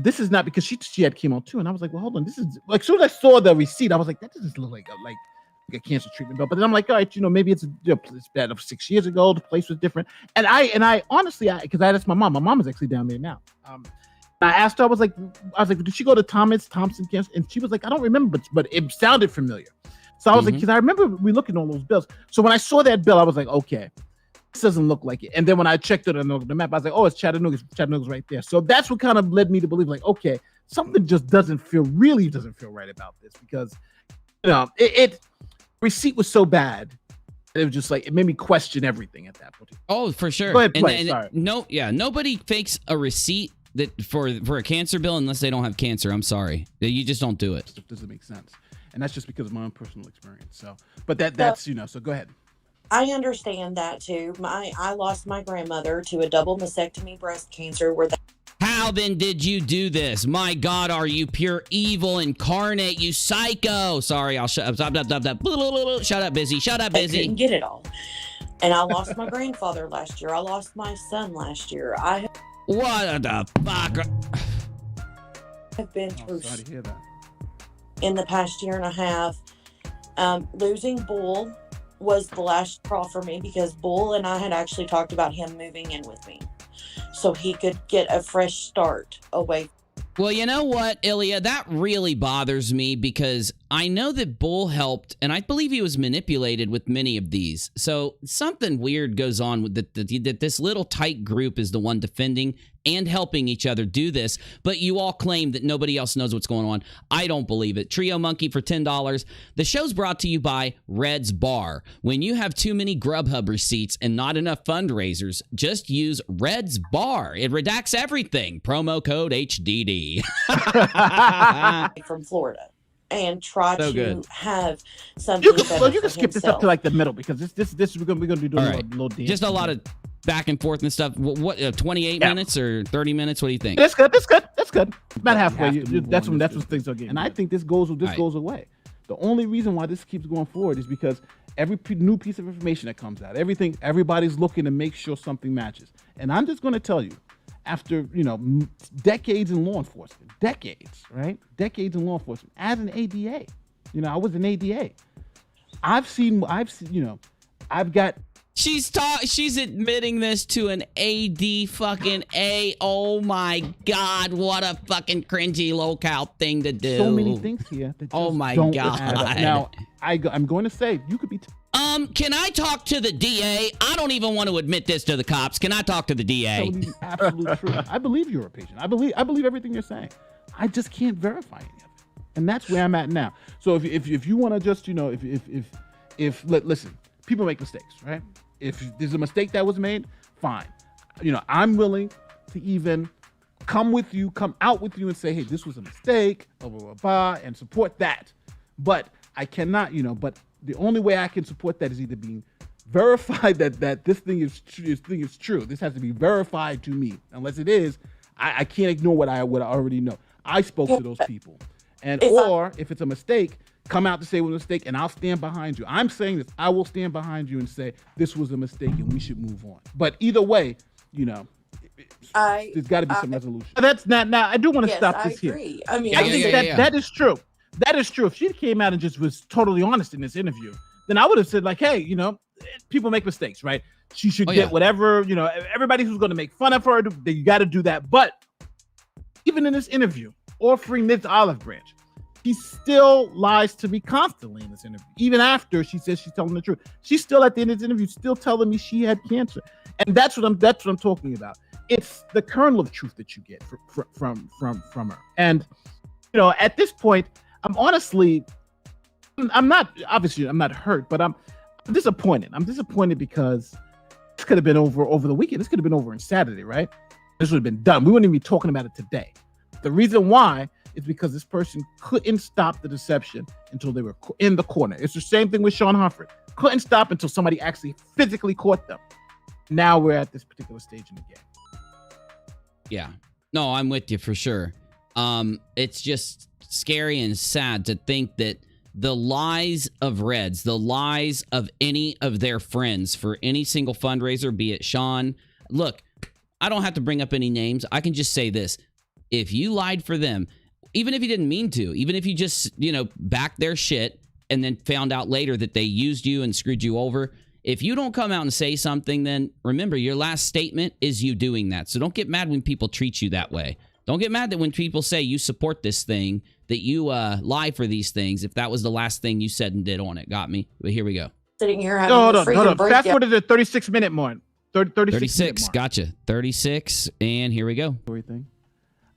This is not because she had chemo too. And I was like, well, hold on. This is like, as soon as I saw the receipt, I was like, that doesn't look like a cancer treatment bill. But then I'm like, all right, maybe it's that 6 years ago, the place was different. And I honestly, because I asked my mom. My mom is actually down there now. I asked her, I was like, did she go to Thompson Cancer? And she was like, I don't remember, but it sounded familiar. So I was like, because I remember we looking at all those bills. So when I saw that bill, I was like, okay, this doesn't look like it. And then when I checked it on the map, I was like, oh, it's Chattanooga. Chattanooga's right there. So that's what kind of led me to believe, like, okay, something just doesn't feel right about this, because receipt was so bad. It was just like, it made me question everything at that point. Oh, for sure. Go ahead, play. Sorry. Nobody fakes a receipt that for a cancer bill unless they don't have cancer. I'm sorry. You just don't do it. It doesn't make sense. And that's just because of my own personal experience. So, but that's so go ahead. I understand that too. I lost my grandmother to a double mastectomy breast cancer where How then did you do this? My God, are you pure evil incarnate, you psycho? Sorry, I'll shut up. Shut up, busy. Shut up, busy. I couldn't get it all. And I lost my grandfather last year. I lost my son last year. What the fuck? Have been through sorry to hear that. In the past year and a half. Losing Bull was the last straw for me, because Bull and I had actually talked about him moving in with me so he could get a fresh start away. Well, you know what, Ilya? That really bothers me, because I know that Bull helped, and I believe he was manipulated with many of these. So something weird goes on with that this little tight group is the one defending and helping each other do this, but you all claim that nobody else knows what's going on. I don't believe it. Trio Monkey for $10. The show's brought to you by Red's Bar. When you have too many Grubhub receipts and not enough fundraisers, just use Red's Bar. It redacts everything. Promo code HDD. From Florida. And try So to good. have something. You can skip this up to like the middle, because this we're gonna be doing a little dance. Just a lot of back and forth and stuff. What 28 minutes or 30 minutes? What do you think? That's good. About halfway. That's when things are getting. And I think this goes away. The only reason why this keeps going forward is because every new piece of information that comes out, everybody's looking to make sure something matches. And I'm just going to tell you, after decades in law enforcement, decades in law enforcement, as an ADA, I was an ADA. I've seen, I've got. She's admitting this to an AD fucking A. Oh my God, what a fucking cringy locale thing to do. So many things here. That oh my don't God. add up. Now, I'm going to say you could be. Can I talk to the DA? I don't even want to admit this to the cops. Can I talk to the DA? Absolute truth. I believe you're a patient. I believe everything you're saying. I just can't verify any of it, and that's where I'm at now. So if you want to just listen, people make mistakes, right? If there's a mistake that was made, fine. I'm willing to even come out with you and say, hey, this was a mistake, blah, blah, blah, blah, and support that. But I cannot, but the only way I can support that is either being verified that this thing is true. This has to be verified to me. Unless it is, I can't ignore what I already know. I spoke to those people. And if it's a mistake, come out to say it was a mistake, and I'll stand behind you. I'm saying this. I will stand behind you and say this was a mistake and we should move on. But either way, there's got to be some resolution. That's not. Now, I do want to stop this here. I mean, I think that is true. That is true. If she came out and just was totally honest in this interview, then I would have said, like, hey, people make mistakes, right? She should get whatever, everybody who's going to make fun of her, you got to do that. But even in this interview, offering this olive branch, she still lies to me constantly in this interview. Even after she says she's telling the truth, she's still at the end of this interview still telling me she had cancer, and that's what I'm talking about. It's the kernel of truth that you get from her. And at this point, I'm not hurt, but I'm disappointed. I'm disappointed because this could have been over the weekend. This could have been over on Saturday, right? This would have been done. We wouldn't even be talking about it today. The reason why is because this person couldn't stop the deception until they were in the corner. It's the same thing with Sean Humphrey. Couldn't stop until somebody actually physically caught them. Now we're at this particular stage in the game. Yeah. No, I'm with you for sure. It's just scary and sad to think that the lies of Reds, the lies of any of their friends for any single fundraiser, be it Sean. Look, I don't have to bring up any names. I can just say this. If you lied for them, even if you didn't mean to, even if you just, backed their shit and then found out later that they used you and screwed you over, if you don't come out and say something, then remember, your last statement is you doing that. So don't get mad when people treat you that way. Don't get mad that when people say you support this thing, that you lie for these things, if that was the last thing you said and did on it. Got me? But here we go. Sitting here having Hold a on. freaking breakdown. Fast forward to the 36-minute mark. 36. Mark. Gotcha. 36. And here we go. Everything.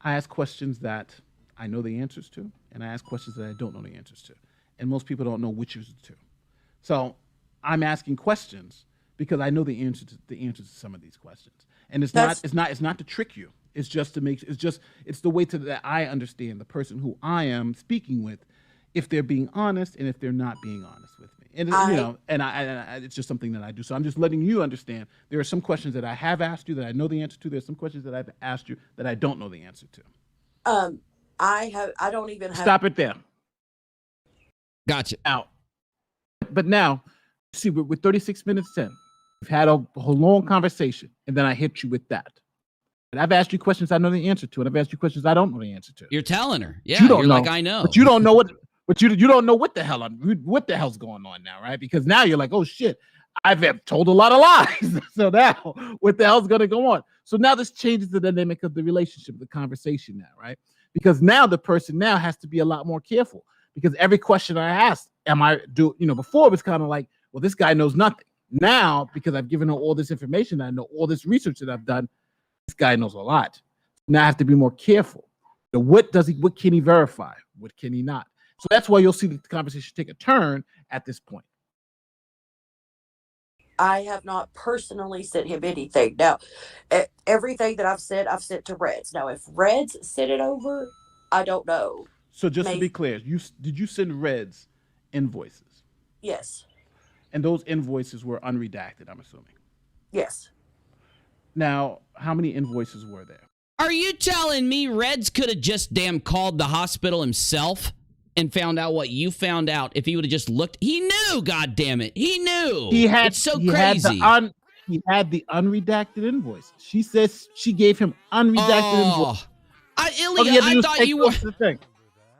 I ask questions that I know the answers to, and I ask questions that I don't know the answers to. And most people don't know which is the two. So I'm asking questions because I know the answer to some of these questions. And it's not to trick you. It's just to make it's the way that I understand the person who I am speaking with, if they're being honest and if they're not being honest with me. And it's just something that I do. So I'm just letting you understand there are some questions that I have asked you that I know the answer to. There's some questions that I've asked you that I don't know the answer to. I don't even have. Stop it there. Gotcha. But now, see, we're 36 minutes in. We've had a whole long conversation, and then I hit you with that. And I've asked you questions I know the answer to, and I've asked you questions I don't know the answer to. You're telling her. Yeah, you don't know. like, I know. But you don't know what. But you don't know what the hell's going on now, right? Because now you're like, oh shit, I've told a lot of lies. So now, what the hell's going to go on? So now this changes the dynamic of the relationship, the conversation now, right? Because now the person now has to be a lot more careful. Because every question I asked, before it was kind of like, well, this guy knows nothing. Now, because I've given her all this information, I know all this research that I've done, this guy knows a lot. Now I have to be more careful. What can he verify? What can he not? So that's why you'll see the conversation take a turn at this point. I have not personally sent him anything. Now, everything that I've sent to Reds. Now, if Reds sent it over, I don't know. So just to be clear, did you send Reds invoices? Yes. And those invoices were unredacted, I'm assuming? Yes. Now, how many invoices were there? Are you telling me Reds could have just damn called the hospital himself and found out what you found out if he would have just looked? He knew, God damn it. He knew. It's so crazy. He had the unredacted invoice. She says she gave him unredacted invoice. Ilya,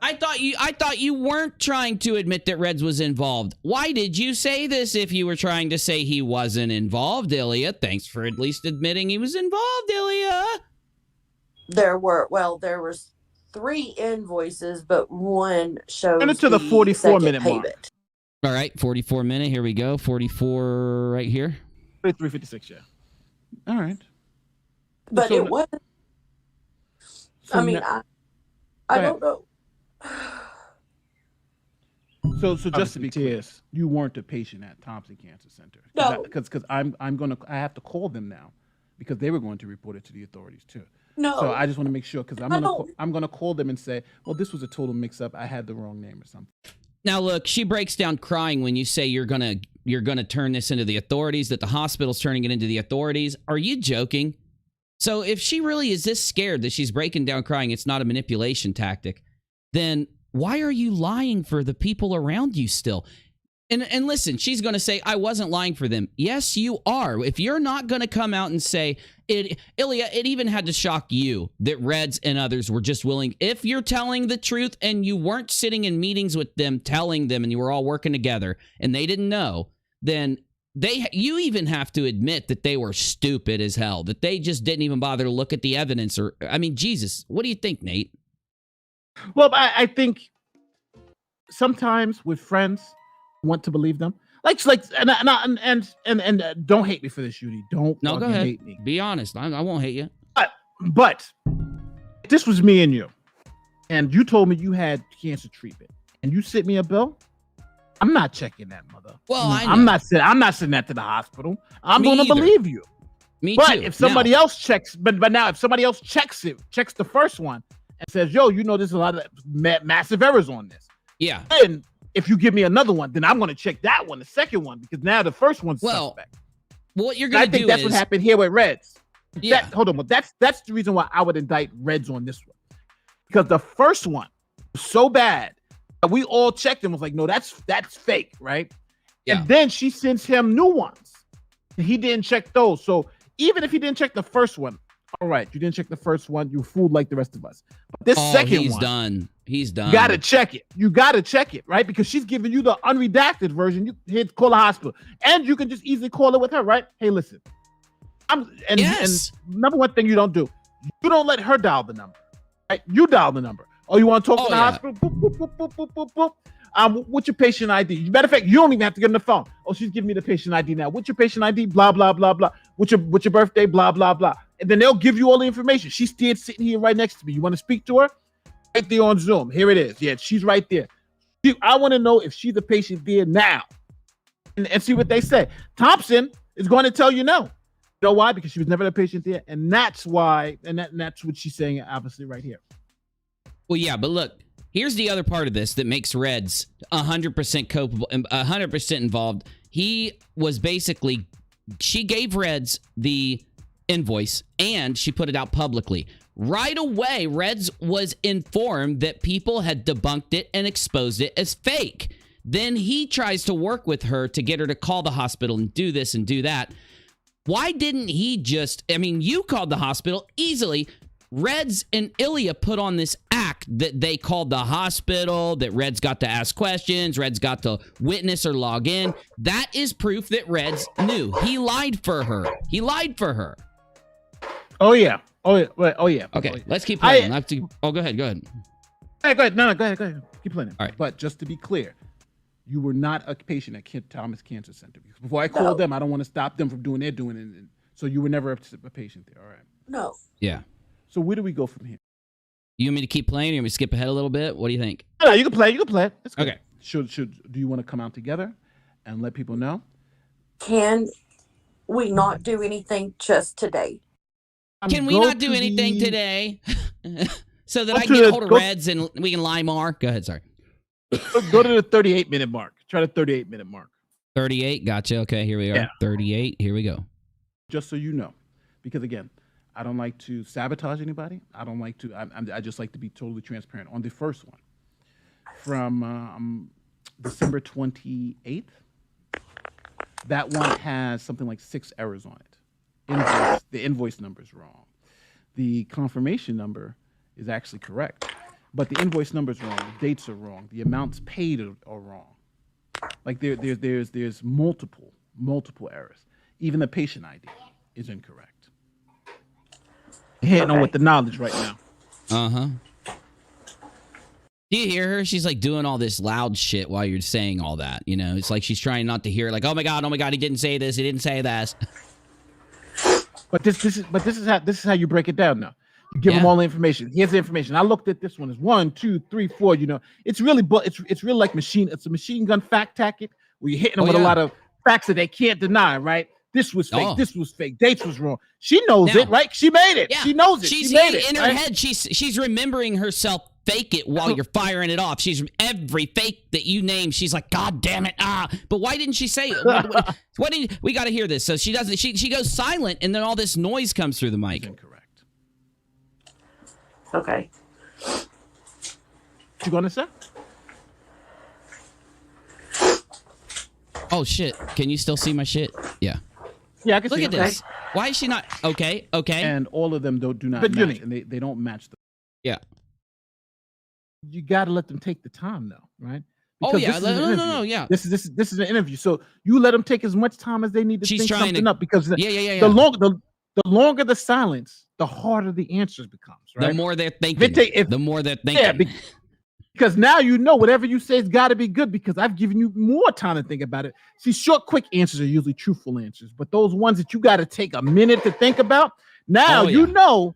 I thought you weren't trying to admit that Reds was involved. Why did you say this if you were trying to say he wasn't involved, Ilya? Thanks for at least admitting he was involved, Ilya. There was 3 invoices, but one shows to the 44-minute mark. All right, 44-minute. Here we go. 44 right here. 356, yeah. All right. But so, it was. I don't know. So just to be clear, you weren't a patient at Thompson Cancer Center. No. Because I have to call them now because they were going to report it to the authorities too. No. So I just want to make sure because I'm gonna call them and say, well, this was a total mix-up. I had the wrong name or something. Now look, she breaks down crying when you say you're gonna turn this into the authorities, that the hospital's turning it into the authorities. Are you joking? So if she really is this scared that she's breaking down crying, it's not a manipulation tactic, then why are you lying for the people around you still? And listen, she's going to say, I wasn't lying for them. Yes, you are. If you're not going to come out and say, Ilya, it even had to shock you that Reds and others were just willing. If you're telling the truth and you weren't sitting in meetings with them, telling them, and you were all working together and they didn't know, then you even have to admit that they were stupid as hell, that they just didn't even bother to look at the evidence. Or, I mean, Jesus, what do you think, Nate? Well, I think sometimes with friends, want to believe them, and don't hate me for this, Judy. Don't go ahead. Hate me. Be honest. I won't hate you. But this was me and you, and you told me you had cancer treatment, and you sent me a bill. I'm not checking that, mother. Well, I'm not sending that to the hospital. I'm going to believe you. Me but too. If somebody else checks, but now if somebody else checks the first one and says, "Yo, there's a lot of massive errors on this." Yeah. Then if you give me another one, then I'm going to check that one, the second one, because now the first one's suspect. What you're going to do is... I think that's what happened here with Reds. Yeah. Hold on. Well, that's the reason why I would indict Reds on this one. Because the first one was so bad that we all checked and was like, no, that's fake, right? Yeah. And then she sends him new ones. And he didn't check those. So even if he didn't check the first one, all right. You didn't check the first one. You fooled like the rest of us. But this second he's one, done. He's done. you gotta check it. You gotta check it, right? Because she's giving you the unredacted version. You hit call a hospital, and you can just easily call it with her, right? Hey, listen. And number one thing you don't do, you don't let her dial the number, right? You dial the number. Oh, you want to talk to the hospital? Boop, boop, boop, boop, boop, boop, boop. What's your patient ID? Matter of fact, you don't even have to get on the phone. Oh, she's giving me the patient ID now. What's your patient ID? Blah, blah, blah, blah. What's your birthday? Blah, blah, blah. And then they'll give you all the information. She's still sitting here right next to me. You want to speak to her? Right there on Zoom. Here it is. Yeah, she's right there. I want to know if she's a patient there now. And see what they say. Thompson is going to tell you no. You know why? Because she was never a patient there. And that's why, and that's what she's saying, obviously, right here. Well, yeah, but look, here's the other part of this that makes Reds 100% culpable, 100% involved. He was basically, she gave Reds the invoice and she put it out publicly. Right away, Reds was informed that people had debunked it and exposed it as fake. Then he tries to work with her to get her to call the hospital and do this and do that. Why didn't he just, I mean, you called the hospital easily. Reds and Ilya put on this act that they called the hospital, that Reds got to ask questions, Reds got to witness or log in. That is proof that Reds knew. He lied for her. He lied for her. Oh, yeah. Oh, yeah. Oh, yeah. Okay, oh, yeah. Let's keep playing. Go ahead. Go ahead. Hey, go ahead. No, go ahead. Keep playing. All right. But just to be clear, you were not a patient at Thomas Cancer Center. Because before I called them, I don't want to stop them from doing their doing it. So you were never a patient there. All right. No. Yeah. So where do we go from here? You want me to keep playing or you want me to skip ahead a little bit? What do you think? No, you can play. That's good. Okay. Do you want to come out together and let people know? Can we not do anything just today? Can we not do anything today? So that I can get a hold of Reds and we can lie more? Go ahead, sorry. Go to the 38-minute mark. Try the 38-minute mark. 38, gotcha. Okay, here we are. Yeah. 38, here we go. Just so you know, because again, I don't like to sabotage anybody. I don't like to, I just like to be totally transparent. On the first one, from December 28th, that one has something like 6 errors on it. The invoice number is wrong. The confirmation number is actually correct, but the invoice number is wrong. The dates are wrong. The amounts paid are wrong. Like there's multiple errors. Even the patient ID is incorrect. Hitting on with the knowledge right now. Uh-huh. Do you hear her? She's like doing all this loud shit while you're saying all that. You know, it's like she's trying not to hear it. Like, oh my god, he didn't say this. He didn't say that. But this is how you break it down now. You give them all the information. Here's the information. I looked at this one as 1, 2, 3, 4. You know, it's really like it's a machine gun fact tactic where you're hitting them with a lot of facts that they can't deny, right? This was fake. This was fake. Dates was wrong. She knows it, right? She made it. Yeah. She knows it. She's she made it in her head. She's remembering herself. Fake it while you're firing it off. She's every fake that you name. She's like, God damn it! But why didn't she say it? We got to hear this. So she doesn't. She goes silent, and then all this noise comes through the mic. Incorrect. Okay. What you gonna say? Oh shit! Can you still see my shit? Yeah. Yeah, I can see. Look at this. Why is she not? Okay. And all of them do not match, and they don't match them. Yeah. You got to let them take the time, though, right? Because no, yeah. This is an interview, so you let them take as much time as they need to think something up. Because the longer the silence, the harder the answers becomes. Right? The more they're thinking. The more they're thinking. Yeah, because now you know whatever you say has got to be good. Because I've given you more time to think about it. See, short, quick answers are usually truthful answers, but those ones that you got to take a minute to think about, now you know.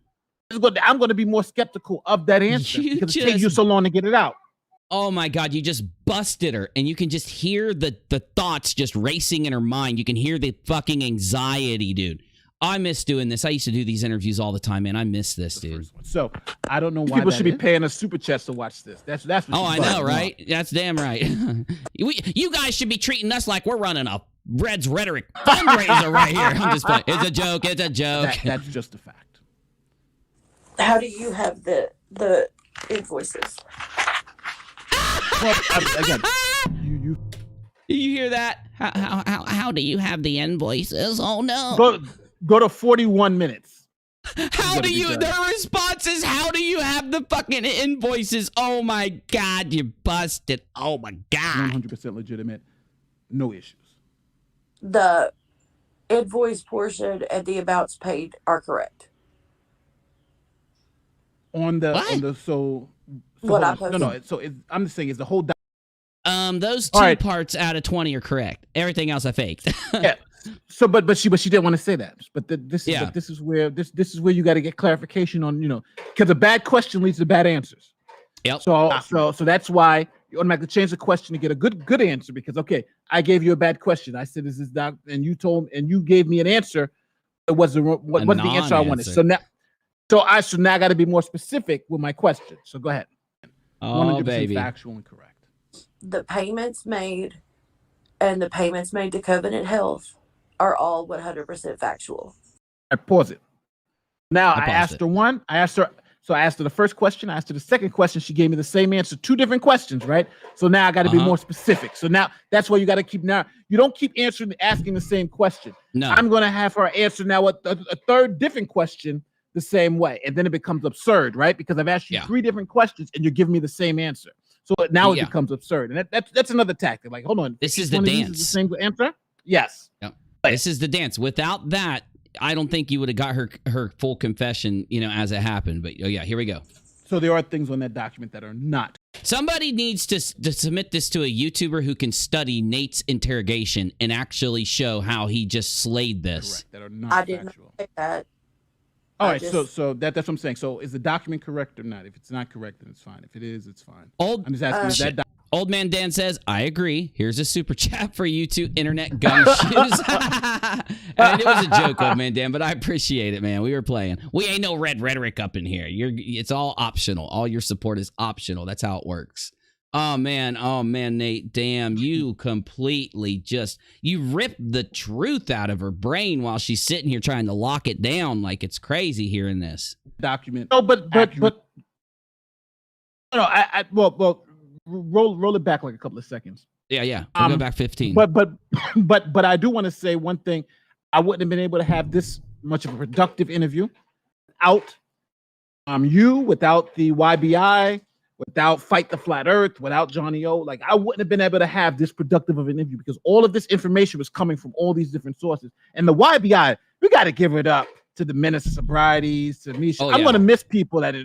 I'm going to be more skeptical of that answer because it takes you so long to get it out. Oh my God, you just busted her, and you can just hear the thoughts just racing in her mind. You can hear the fucking anxiety, dude. I miss doing this. I used to do these interviews all the time, man. I miss this, dude. So I don't know why people should be paying us super chats to watch this. That's what I know, right? That's damn right. You guys should be treating us like we're running a Reds Rhetoric fundraiser right here. I'm just playing. It's a joke. It's a joke. That's just a fact. How do you have the invoices? Well, again, you hear that? How do you have the invoices? Oh no! Go to 41 minutes. How do you, their response is, how do you have the fucking invoices? Oh my God, you busted. Oh my God. 100% legitimate. No issues. The invoice portion and the amounts paid are correct. So what I posted. No. So I'm just saying, is the whole. Those two parts out of 20 are correct. Everything else I faked. Yeah. So, but she didn't want to say that. But this is where you got to get clarification on, because a bad question leads to bad answers. Yep. So that's why you automatically change the question to get a good answer, because I gave you a bad question. I said, "Is this doc?" And you gave me an answer. It wasn't the answer I wanted. So now I got to be more specific with my question. So go ahead. 100% baby. Factual and correct. The payments made and the payments made to Covenant Health are all 100% factual. I pause it. Now I asked her one. I asked her the first question. I asked her the second question. She gave me the same answer. 2 different questions, right? So now I got to be more specific. So now that's why you got to keep you don't keep asking the same question. No. I'm going to have her answer now a third different question the same way. And then it becomes absurd, right? Because I've asked you 3 different questions and you're giving me the same answer. So now it becomes absurd. And that's another tactic. Like, hold on. This is the dance. The same answer? Yes. Yep. This is the dance. Without that, I don't think you would have got her full confession, as it happened. But here we go. So there are things on that document that are not. Somebody needs to submit this to a YouTuber who can study Nate's interrogation and actually show how he just slayed this. Correct. That are not I didn't say that. All right, so that's what I'm saying. So is the document correct or not? If it's not correct, then it's fine. If it is, it's fine. I'm just asking, is that Old Man Dan says, I agree. Here's a super chat for you two internet gumshoes. And it was a joke, Old Man Dan, but I appreciate it, man. We were playing. We ain't no red rhetoric up in here. It's all optional. All your support is optional. That's how it works. Oh, man, Nate, damn, you completely you ripped the truth out of her brain while she's sitting here trying to lock it down like it's crazy hearing this. Document. No, but well, roll it back like a couple of seconds. Yeah. We'll go back 15. But I do want to say one thing. I wouldn't have been able to have this much of a productive interview without without the YBI, without Fight the Flat Earth, without Johnny O. Like, I wouldn't have been able to have this productive of an interview because all of this information was coming from all these different sources. And the YBI, we got to give it up to the Menace of Sobrieties, to Misha. I'm going to miss people that,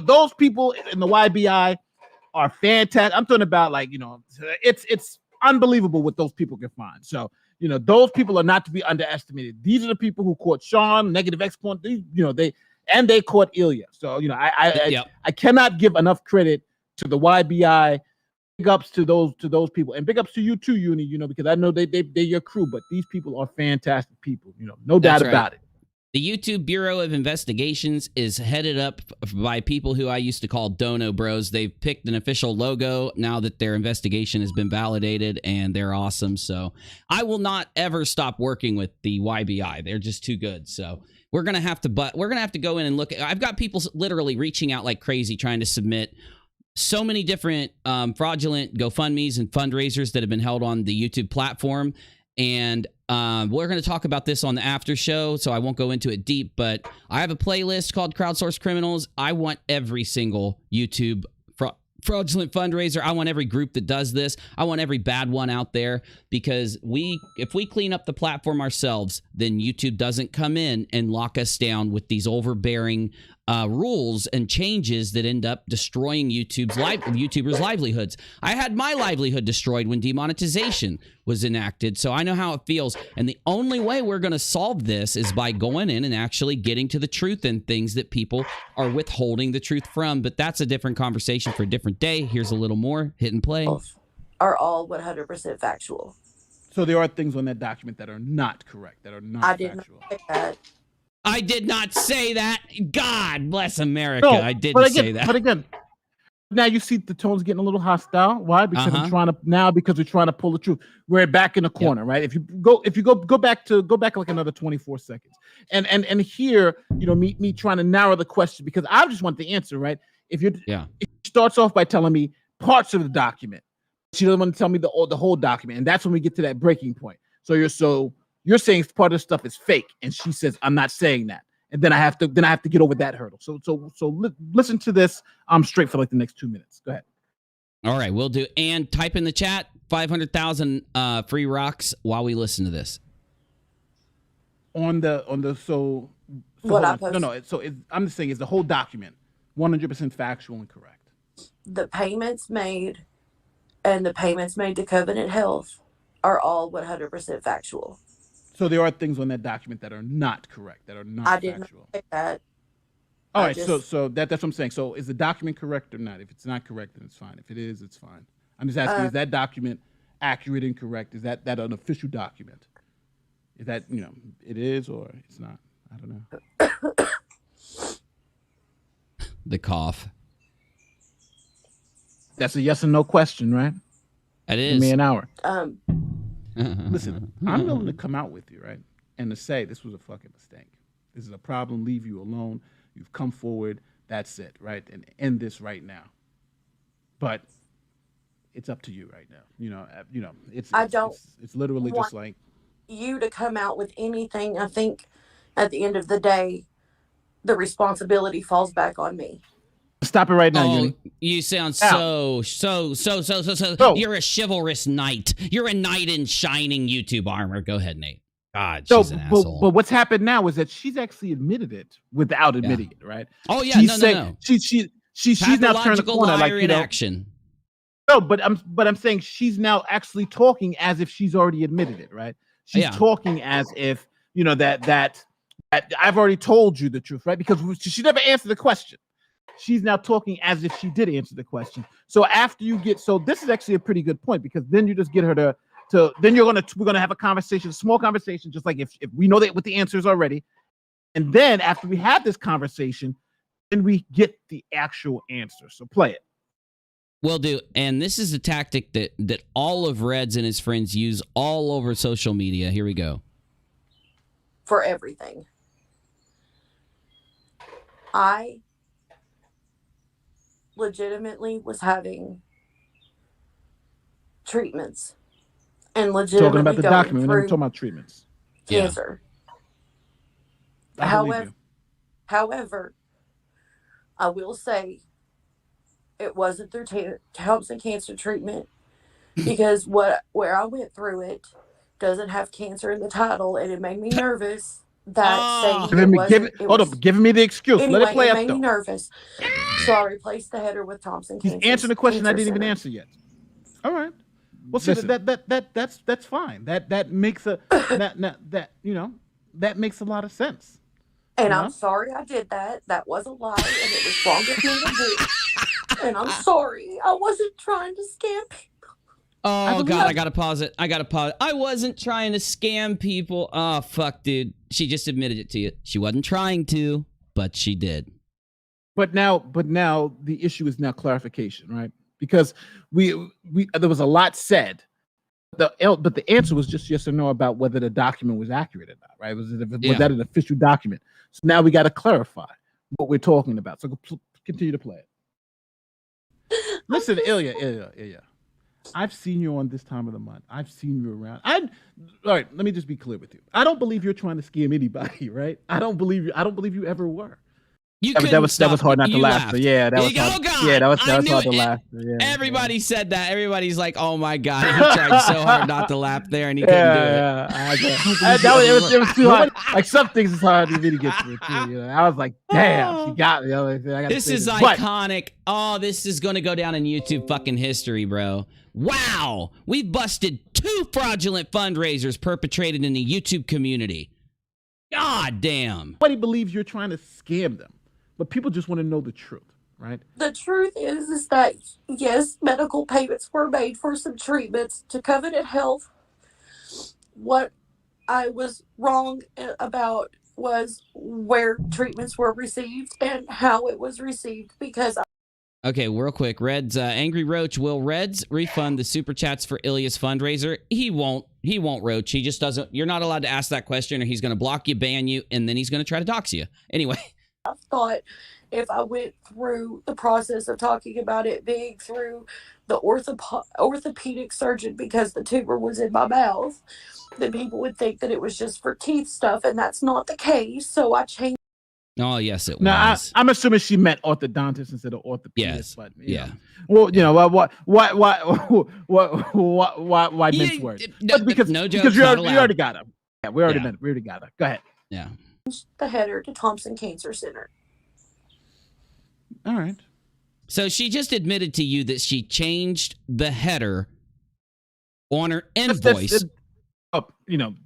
those people in the YBI are fantastic. I'm talking about, like, it's unbelievable what those people can find. So, those people are not to be underestimated. These are the people who caught Sean, Negative Exponent. They caught Ilya. So, I cannot give enough credit to the YBI. Big ups to those people, and big ups to you too, Uni. Because I know they're your crew, but these people are fantastic people. No doubt about it. The YouTube Bureau of Investigations is headed up by people who I used to call Dono Bros. They've picked an official logo now that their investigation has been validated, and they're awesome. So I will not ever stop working with the YBI. They're just too good. So we're gonna have to go in and look. I've got people literally reaching out like crazy trying to submit so many different fraudulent GoFundMes and fundraisers that have been held on the YouTube platform. And we're going to talk about this on the after show, so I won't go into it deep, but I have a playlist called Crowdsource Criminals. I want every single YouTube fraudulent fundraiser. I want every group that does this. I want every bad one out there, because if we clean up the platform ourselves, then YouTube doesn't come in and lock us down with these overbearing rules and changes that end up destroying YouTubers' livelihoods. I had my livelihood destroyed when demonetization was enacted, so I know how it feels. And the only way we're going to solve this is by going in and actually getting to the truth and things that people are withholding the truth from. But that's a different conversation for a different day. Here's a little more. Hit and play. Are all 100% factual. So there are things on that document that are not correct, that are not factual. I did not say that. I did not say that. God bless America. No, I didn't say that. But again, now you see the tone's getting a little hostile. Why? Because we're trying to pull the truth. We're back in the corner, right? If you go back like another 24 seconds. And here, me trying to narrow the question, because I just want the answer, right? If it starts off by telling me parts of the document, she doesn't want to tell me the whole document, and that's when we get to that breaking point. So you're saying part of the stuff is fake, and she says, I'm not saying that. and then I have to get over that hurdle. So listen to this. I'm straight for like the next 2 minutes. Go ahead. All right, we'll do. And type in the chat 500,000 free rocks while we listen to this. On the what I posted. No. So I'm just saying, is the whole document 100% factual and correct? The payments made and the payments made to Covenant Health are all 100% factual. So there are things on that document that are not correct, that are not factual. I didn't say that. All right, so that's what I'm saying. So is the document correct or not? If it's not correct, then it's fine. If it is, it's fine. I'm just asking, is that document accurate and correct? Is that an official document? Is that, it is or it's not? I don't know. The cough. That's a yes or no question, right? It is. Give me an hour. Listen, I'm willing to come out with you, right? And to say this was a fucking mistake. This is a problem. Leave you alone. You've come forward. That's it, right? And end this right now. But it's up to you right now. It's literally just like you to come out with anything. I think at the end of the day, the responsibility falls back on me. Stop it right now, Uni. You sound so. You're a chivalrous knight. You're a knight in shining YouTube armor. Go ahead, Nate. God, she's an asshole. But what's happened now is that she's actually admitted it without admitting it, right? Oh yeah, no. She's now turned the corner, like in action. No, but I'm saying she's now actually talking as if she's already admitted it, right? She's talking as if that I've already told you the truth, right? Because she never answered the question. She's now talking as if she did answer the question. So after you get, this is actually a pretty good point, because then you just get her to then we're gonna have a conversation, a small conversation, just like if we know that with the answers already, and then after we have this conversation, then we get the actual answer. So play it. Will do. And this is a tactic that all of Reds and his friends use all over social media. Here we go. For everything. I legitimately was having treatments and legitimately talking about the document. We're through talking about treatments. Cancer. Yeah. However, I will say it wasn't through Thompson cancer treatment, because where I went through it doesn't have cancer in the title, and it made me nervous. Giving me the excuse. Anyway, let it play it up. made me nervous. So I replaced the header with Thompson cancer. He's answering the question I didn't even answer yet. All right. Well, see, that's fine. That makes that makes a lot of sense. And I'm sorry I did that. That was a lie, and it was wrong of me to do. And I'm sorry. I wasn't trying to scam people. Oh, God, I gotta pause it. I wasn't trying to scam people. Oh, fuck, dude. She just admitted it to you. She wasn't trying to, but she did. But now the issue is now clarification, right? Because we there was a lot said, but the answer was just yes or no about whether the document was accurate or not, right? Was that an official document? So now we got to clarify what we're talking about. So continue to play it. Listen, Ilya. I've seen you on this time of the month. I've seen you around. All right, let me just be clear with you. I don't believe you're trying to scam anybody, right? I don't believe you ever were. That was hard not to laugh. So yeah, that was hard. God. Yeah, that was hard to laugh. Yeah, everybody said that. Everybody's like, "Oh my God!" He tried so hard not to laugh there, and he couldn't do it. It was too hard. Like some things is hard for me to get through too. I was like, "Damn, she got me." This is iconic. Oh, this is going to go down in YouTube fucking history, bro. Wow, we busted 2 fraudulent fundraisers perpetrated in the YouTube community. God damn. Nobody believes you're trying to scam them, but people just want to know the truth, right? The truth is that, yes, medical payments were made for some treatments to Covenant Health. What I was wrong about was where treatments were received and how it was received, because okay, real quick. Reds, Angry Roach, will Reds refund the super chats for Ilya's fundraiser? He won't. He won't, Roach. He just doesn't. You're not allowed to ask that question, or he's going to block you, ban you, and then he's going to try to dox you. Anyway. I thought if I went through the process of talking about it being through the orthopedic surgeon because the tumor was in my mouth, then people would think that it was just for teeth stuff, and that's not the case. So I changed Oh, yes, it Now, was. I'm assuming she meant orthodontist instead of orthopedist. Yes. But Yeah. Well, why mince words? But because no because jokes, you not already got her. Yeah, we already Yeah. we already got her. Go ahead. Yeah. The header to Thompson Cancer Center. All right. So she just admitted to you that she changed the header on her invoice.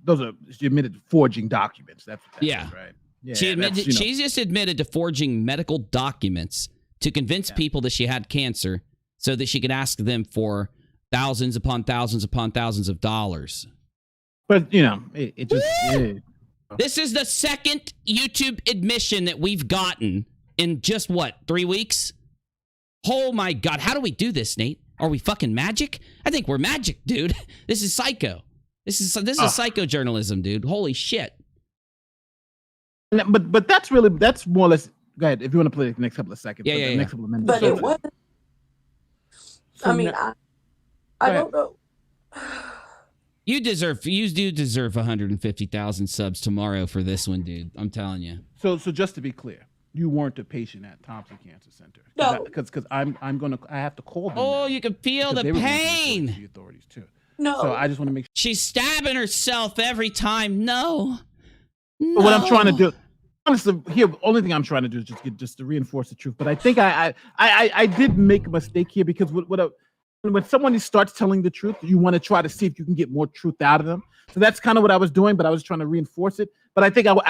Those are, she admitted forging documents. That's what that Yeah. is, right? Yeah, She just admitted to forging medical documents to convince people that she had cancer so that she could ask them for thousands upon thousands upon thousands of dollars. But, it just... This is the second YouTube admission that we've gotten in just, 3 weeks? Oh, my God. How do we do this, Nate? Are we fucking magic? I think we're magic, dude. This is psycho. This is psychojournalism, dude. Holy shit. But that's more or less. Go ahead if you want to play the next couple of seconds. Yeah. Next couple of minutes. But it was. So I mean, I don't know. You do deserve 150,000 subs tomorrow for this one, dude. I'm telling you. So just to be clear, you weren't a patient at Thompson Cancer Center. No. Because I have to call them. Oh, now, you can feel the they were going to report it pain. to the authorities too. No. So I just want to make sure. She's stabbing herself every time. No. But what I'm trying to do, honestly, here, only thing I'm trying to do is just to reinforce the truth. But I think I did make a mistake here because when someone starts telling the truth, you want to try to see if you can get more truth out of them. So that's kind of what I was doing, but I was trying to reinforce it. But I think I'll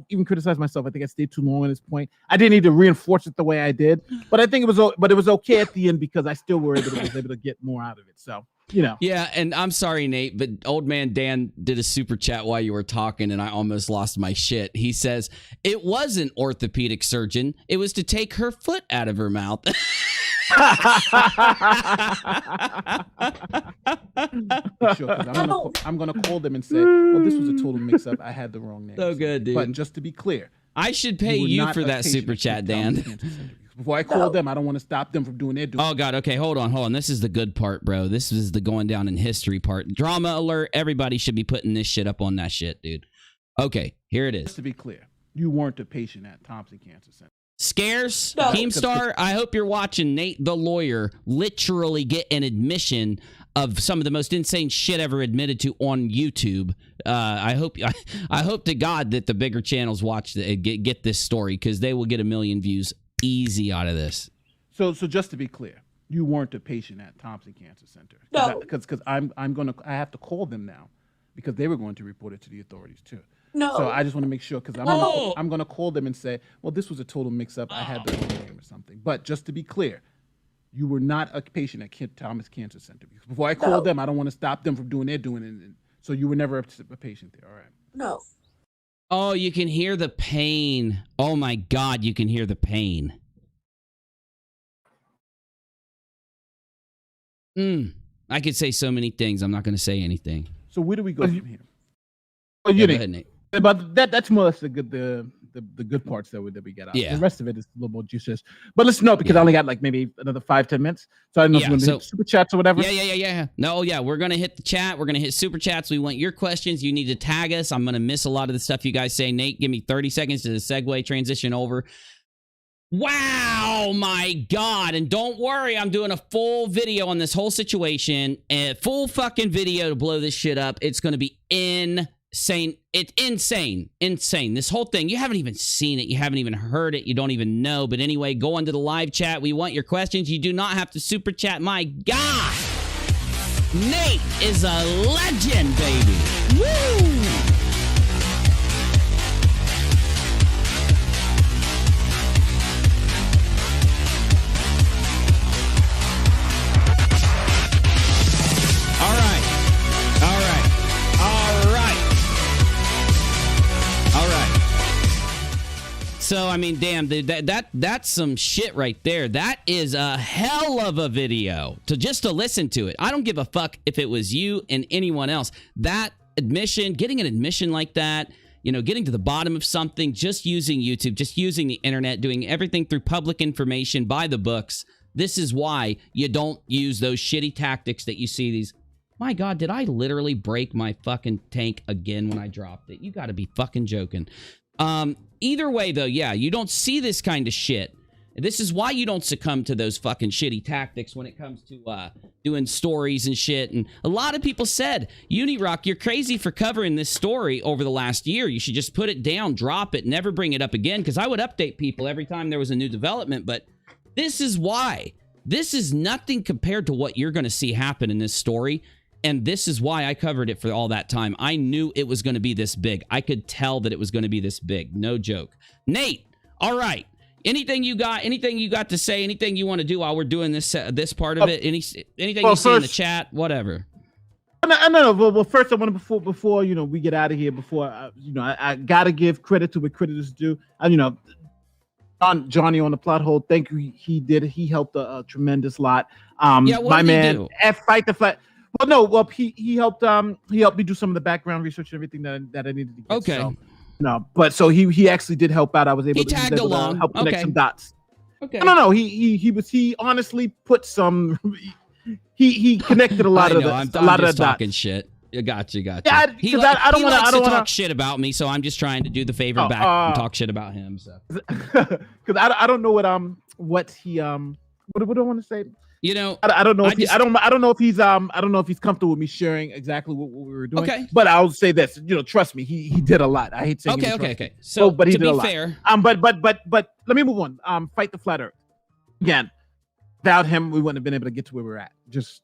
even criticize myself. I think I stayed too long on this point. I didn't need to reinforce it the way I did, but I think it was okay at the end because I still was able to get more out of it. So. Yeah, and I'm sorry, Nate, but old man Dan did a super chat while you were talking, and I almost lost my shit. He says, it was an orthopedic surgeon. It was to take her foot out of her mouth. Sure, I'm gonna call them and say, well, this was a total mix-up. I had the wrong name. So good, dude. But just to be clear, I should pay you for that super chat, Dan. Before I call them, I don't want to stop them from doing their duty. Oh, God. Okay, hold on. This is the good part, bro. This is the going down in history part. Drama alert. Everybody should be putting this shit up on that shit, dude. Okay, here it is. Just to be clear, you weren't a patient at Thompson Cancer Center. Scarce, No. Keemstar, I hope you're watching Nate the lawyer literally get an admission of some of the most insane shit ever admitted to on YouTube. I hope to God that the bigger channels watch get this story because they will get 1 million views easy out of this. So just to be clear, you weren't a patient at Thompson Cancer Center. No. Because I have to call them now because they were going to report it to the authorities too. No. So I just want to make sure because I'm going to call them and say, well, this was a total mix-up. I had the wrong name or something. But just to be clear, you were not a patient at Thomas Cancer Center. Because before I call them, I don't want to stop them from doing their doing it. So you were never a patient there. All right. No. Oh, you can hear the pain. Oh, my God, you can hear the pain. I could say so many things. I'm not going to say anything. So where do we go from here? Oh, Go ahead, Nate. But that's more or less the good parts that we get out. Yeah. The rest of it is a little more juicy. But let's know because I only got like maybe another 5-10 minutes. So I don't know if you want to do super chats or whatever. Yeah. No, yeah, we're gonna hit the chat. We're gonna hit super chats. We want your questions. You need to tag us. I'm gonna miss a lot of the stuff you guys say. Nate, give me 30 seconds to segue transition over. Wow, my God. And don't worry, I'm doing a full video on this whole situation. A full fucking video to blow this shit up. It's gonna be insane. It's insane. This whole thing, you haven't even seen it. You haven't even heard it. You don't even know. But anyway, go into the live chat. We want your questions. You do not have to super chat. My God. Nate is a legend, baby. Woo! So, I mean, damn, dude, that's some shit right there. That is a hell of a video to listen to it. I don't give a fuck if it was you and anyone else. That admission, getting an admission like that, getting to the bottom of something, just using YouTube, just using the internet, doing everything through public information, by the books. This is why you don't use those shitty tactics that you see these My God, did I literally break my fucking tank again when I dropped it? You got to be fucking joking. Either way, though, yeah, you don't see this kind of shit. This is why you don't succumb to those fucking shitty tactics when it comes to doing stories and shit. And a lot of people said, UNIRock, you're crazy for covering this story over the last year. You should just put it down, drop it, never bring it up again. Because I would update people every time there was a new development. But this is why. This is nothing compared to what you're going to see happen in this story. And this is why I covered it for all that time. I knew it was going to be this big. I could tell that it was going to be this big. No joke. Nate, all right. Anything you got to say, anything you want to do while we're doing this part of it? Anything you see in the chat, whatever. No. Well, first I want to before we get out of here. Before I gotta give credit to what credit is due. Johnny on the plot hole. Thank you. He helped a tremendous lot. My man, Fight the Flat. Well, no. Well, he helped me do some of the background research and everything that I needed to get. Okay. So, no, but so he actually did help out. I was able to help connect some dots. Okay. No. He honestly put some. He connected a lot of the dots. Talking shit. Gotcha. Yeah, I don't want to talk shit about me, so I'm just trying to do the favor back and talk shit about him. So because I don't know what do I want to say? I don't know. I don't know if he's comfortable with me sharing exactly what we were doing. Okay. But I'll say this. Trust me, he did a lot. I hate saying. Okay. So, but he did a lot. Fair. But let me move on. Fight the Flat Earth. Again, without him, we wouldn't have been able to get to where we're at.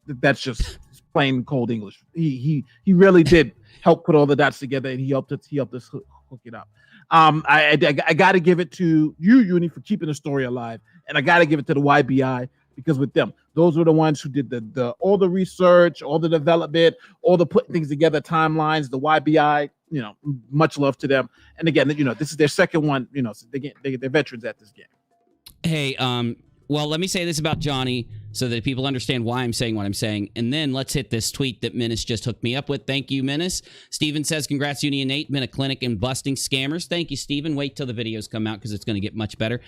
That's just plain cold English. He really did help put all the dots together, and he helped us hook it up. I got to give it to you, Uni, for keeping the story alive, and I got to give it to the YBI. Because with them, those were the ones who did all the research, all the development, all the putting things together, timelines, the YBI, much love to them. And again, this is their second one, so they're veterans at this game. Hey, well, let me say this about Johnny so that people understand why I'm saying what I'm saying. And then let's hit this tweet that Menace just hooked me up with. Thank you, Menace. Steven says, congrats, Uni and Nate. Been a clinic in busting scammers. Thank you, Steven. Wait till the videos come out because it's going to get much better.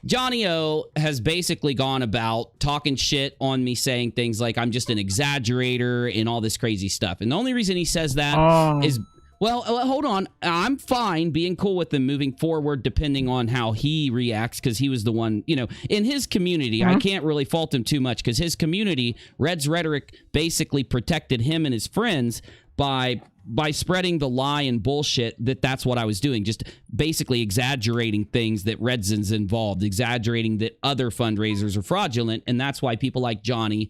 Johnny O has basically gone about talking shit on me, saying things like I'm just an exaggerator and all this crazy stuff. And the only reason he says that is, well, hold on. I'm fine being cool with him moving forward, depending on how he reacts, because he was the one, in his community. I can't really fault him too much because his community, Red's Rhetoric, basically protected him and his friends by spreading the lie and bullshit that's what I was doing, just basically exaggerating things that Redson's involved, exaggerating that other fundraisers are fraudulent, and that's why people like Johnny,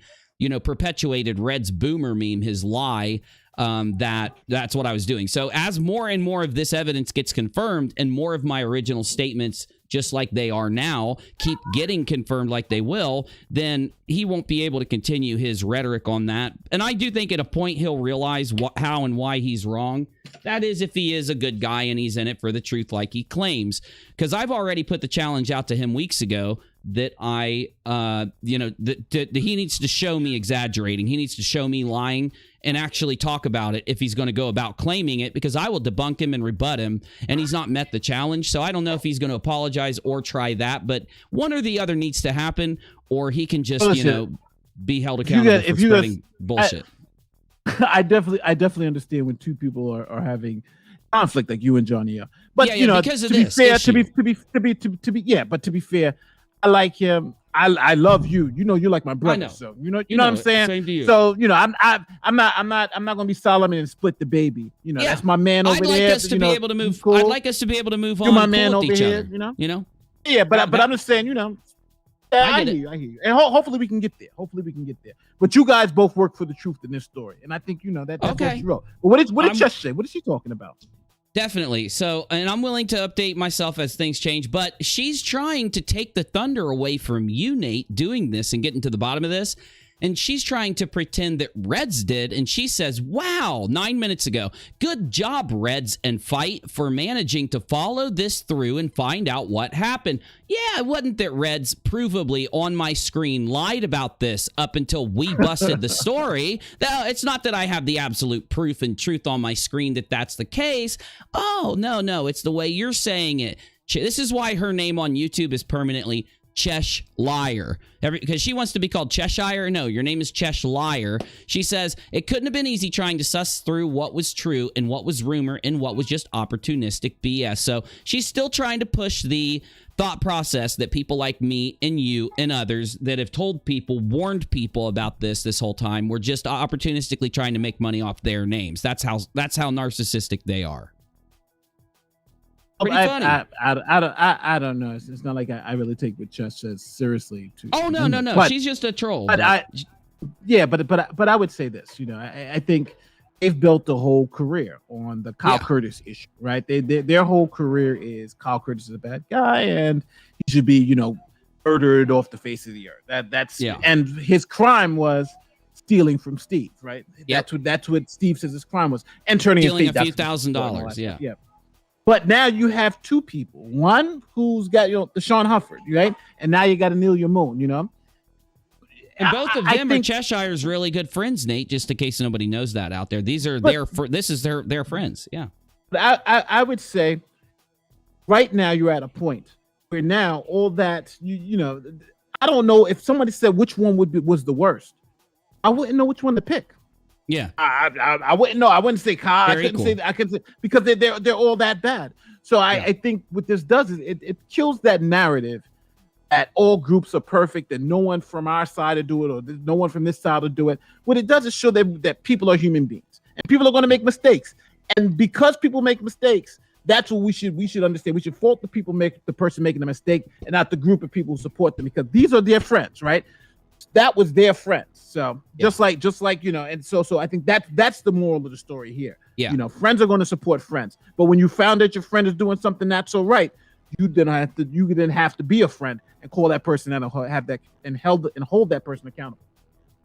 perpetuated Red's boomer meme, his lie, that's what I was doing. So as more and more of this evidence gets confirmed and more of my original statements, just like they are now, keep getting confirmed like they will, then he won't be able to continue his rhetoric on that. And I do think at a point he'll realize how and why he's wrong. That is, if he is a good guy and he's in it for the truth like he claims. Because I've already put the challenge out to him weeks ago that he needs to show me exaggerating. He needs to show me lying and actually talk about it if he's going to go about claiming it, because I will debunk him and rebut him, and he's not met the challenge. So I don't know if he's going to apologize or try that, but one or the other needs to happen, or he can just, be held accountable for spreading bullshit. I definitely understand when two people are having conflict like you and Johnny are. But because of this fair, issue. to be fair, I like him. I love you. You're like my brother. So you know what I'm saying. Same to you. So I'm not gonna be Solomon and split the baby. That's my man over there. I'd like us to be able to move. Cool. I'd like us to be able to move on. You're my man cool over with each here. other, Yeah, but I'm just saying. I hear you. And hopefully we can get there. But you guys both work for the truth in this story, and I think that's okay. But what did Chess say? What is she talking about? Definitely. So, and I'm willing to update myself as things change, but she's trying to take the thunder away from you, Nate, doing this and getting to the bottom of this. And she's trying to pretend that Reds did. And she says, wow, 9 minutes ago, good job, Reds and Fight, for managing to follow this through and find out what happened. Yeah, it wasn't that Reds provably on my screen lied about this up until we busted the story. No, it's not that I have the absolute proof and truth on my screen that that's the case. Oh, no, it's the way you're saying it. This is why her name on YouTube is permanently Chesh Liar. Because she wants to be called Cheshire. No, your name is Chesh Liar. She says, it couldn't have been easy trying to suss through what was true and what was rumor and what was just opportunistic BS. So she's still trying to push the thought process that people like me and you and others that have told people, warned people about this whole time, were just opportunistically trying to make money off their names. That's how narcissistic they are. Pretty funny. I don't know. It's not like I really take what Chess says seriously. No. But, she's just a troll. But I would say this. I think they've built a whole career on the Kyle Curtis issue, right? Their whole career is Kyle Curtis is a bad guy and he should be, murdered off the face of the earth. That's and his crime was stealing from Steve, right? Yep. That's what Steve says his crime was, and turning stealing his a few $1,000s. Yeah. But now you have two people. One who's got the Sean Hufford, right? And now you got an ILYA Moon, And both of them are Cheshire's really good friends, Nate, just in case nobody knows that out there. This is their friends. Yeah. But I would say right now you're at a point where now all that I don't know if somebody said which one was the worst. I wouldn't know which one to pick. Yeah, I wouldn't know. I wouldn't say Kyle. I couldn't say because they're all that bad. So I think what this does is it kills that narrative that all groups are perfect and no one from our side will do it or no one from this side will do it. What it does is show that people are human beings and people are going to make mistakes. And because people make mistakes, that's what we should understand. We should fault the person making the mistake and not the group of people who support them, because these are their friends, right? That was their friends. So just like and so I think that's the moral of the story here. Yeah. Friends are going to support friends. But when you found that your friend is doing something not so right, you then have to be a friend and call that person out and have that and hold that person accountable.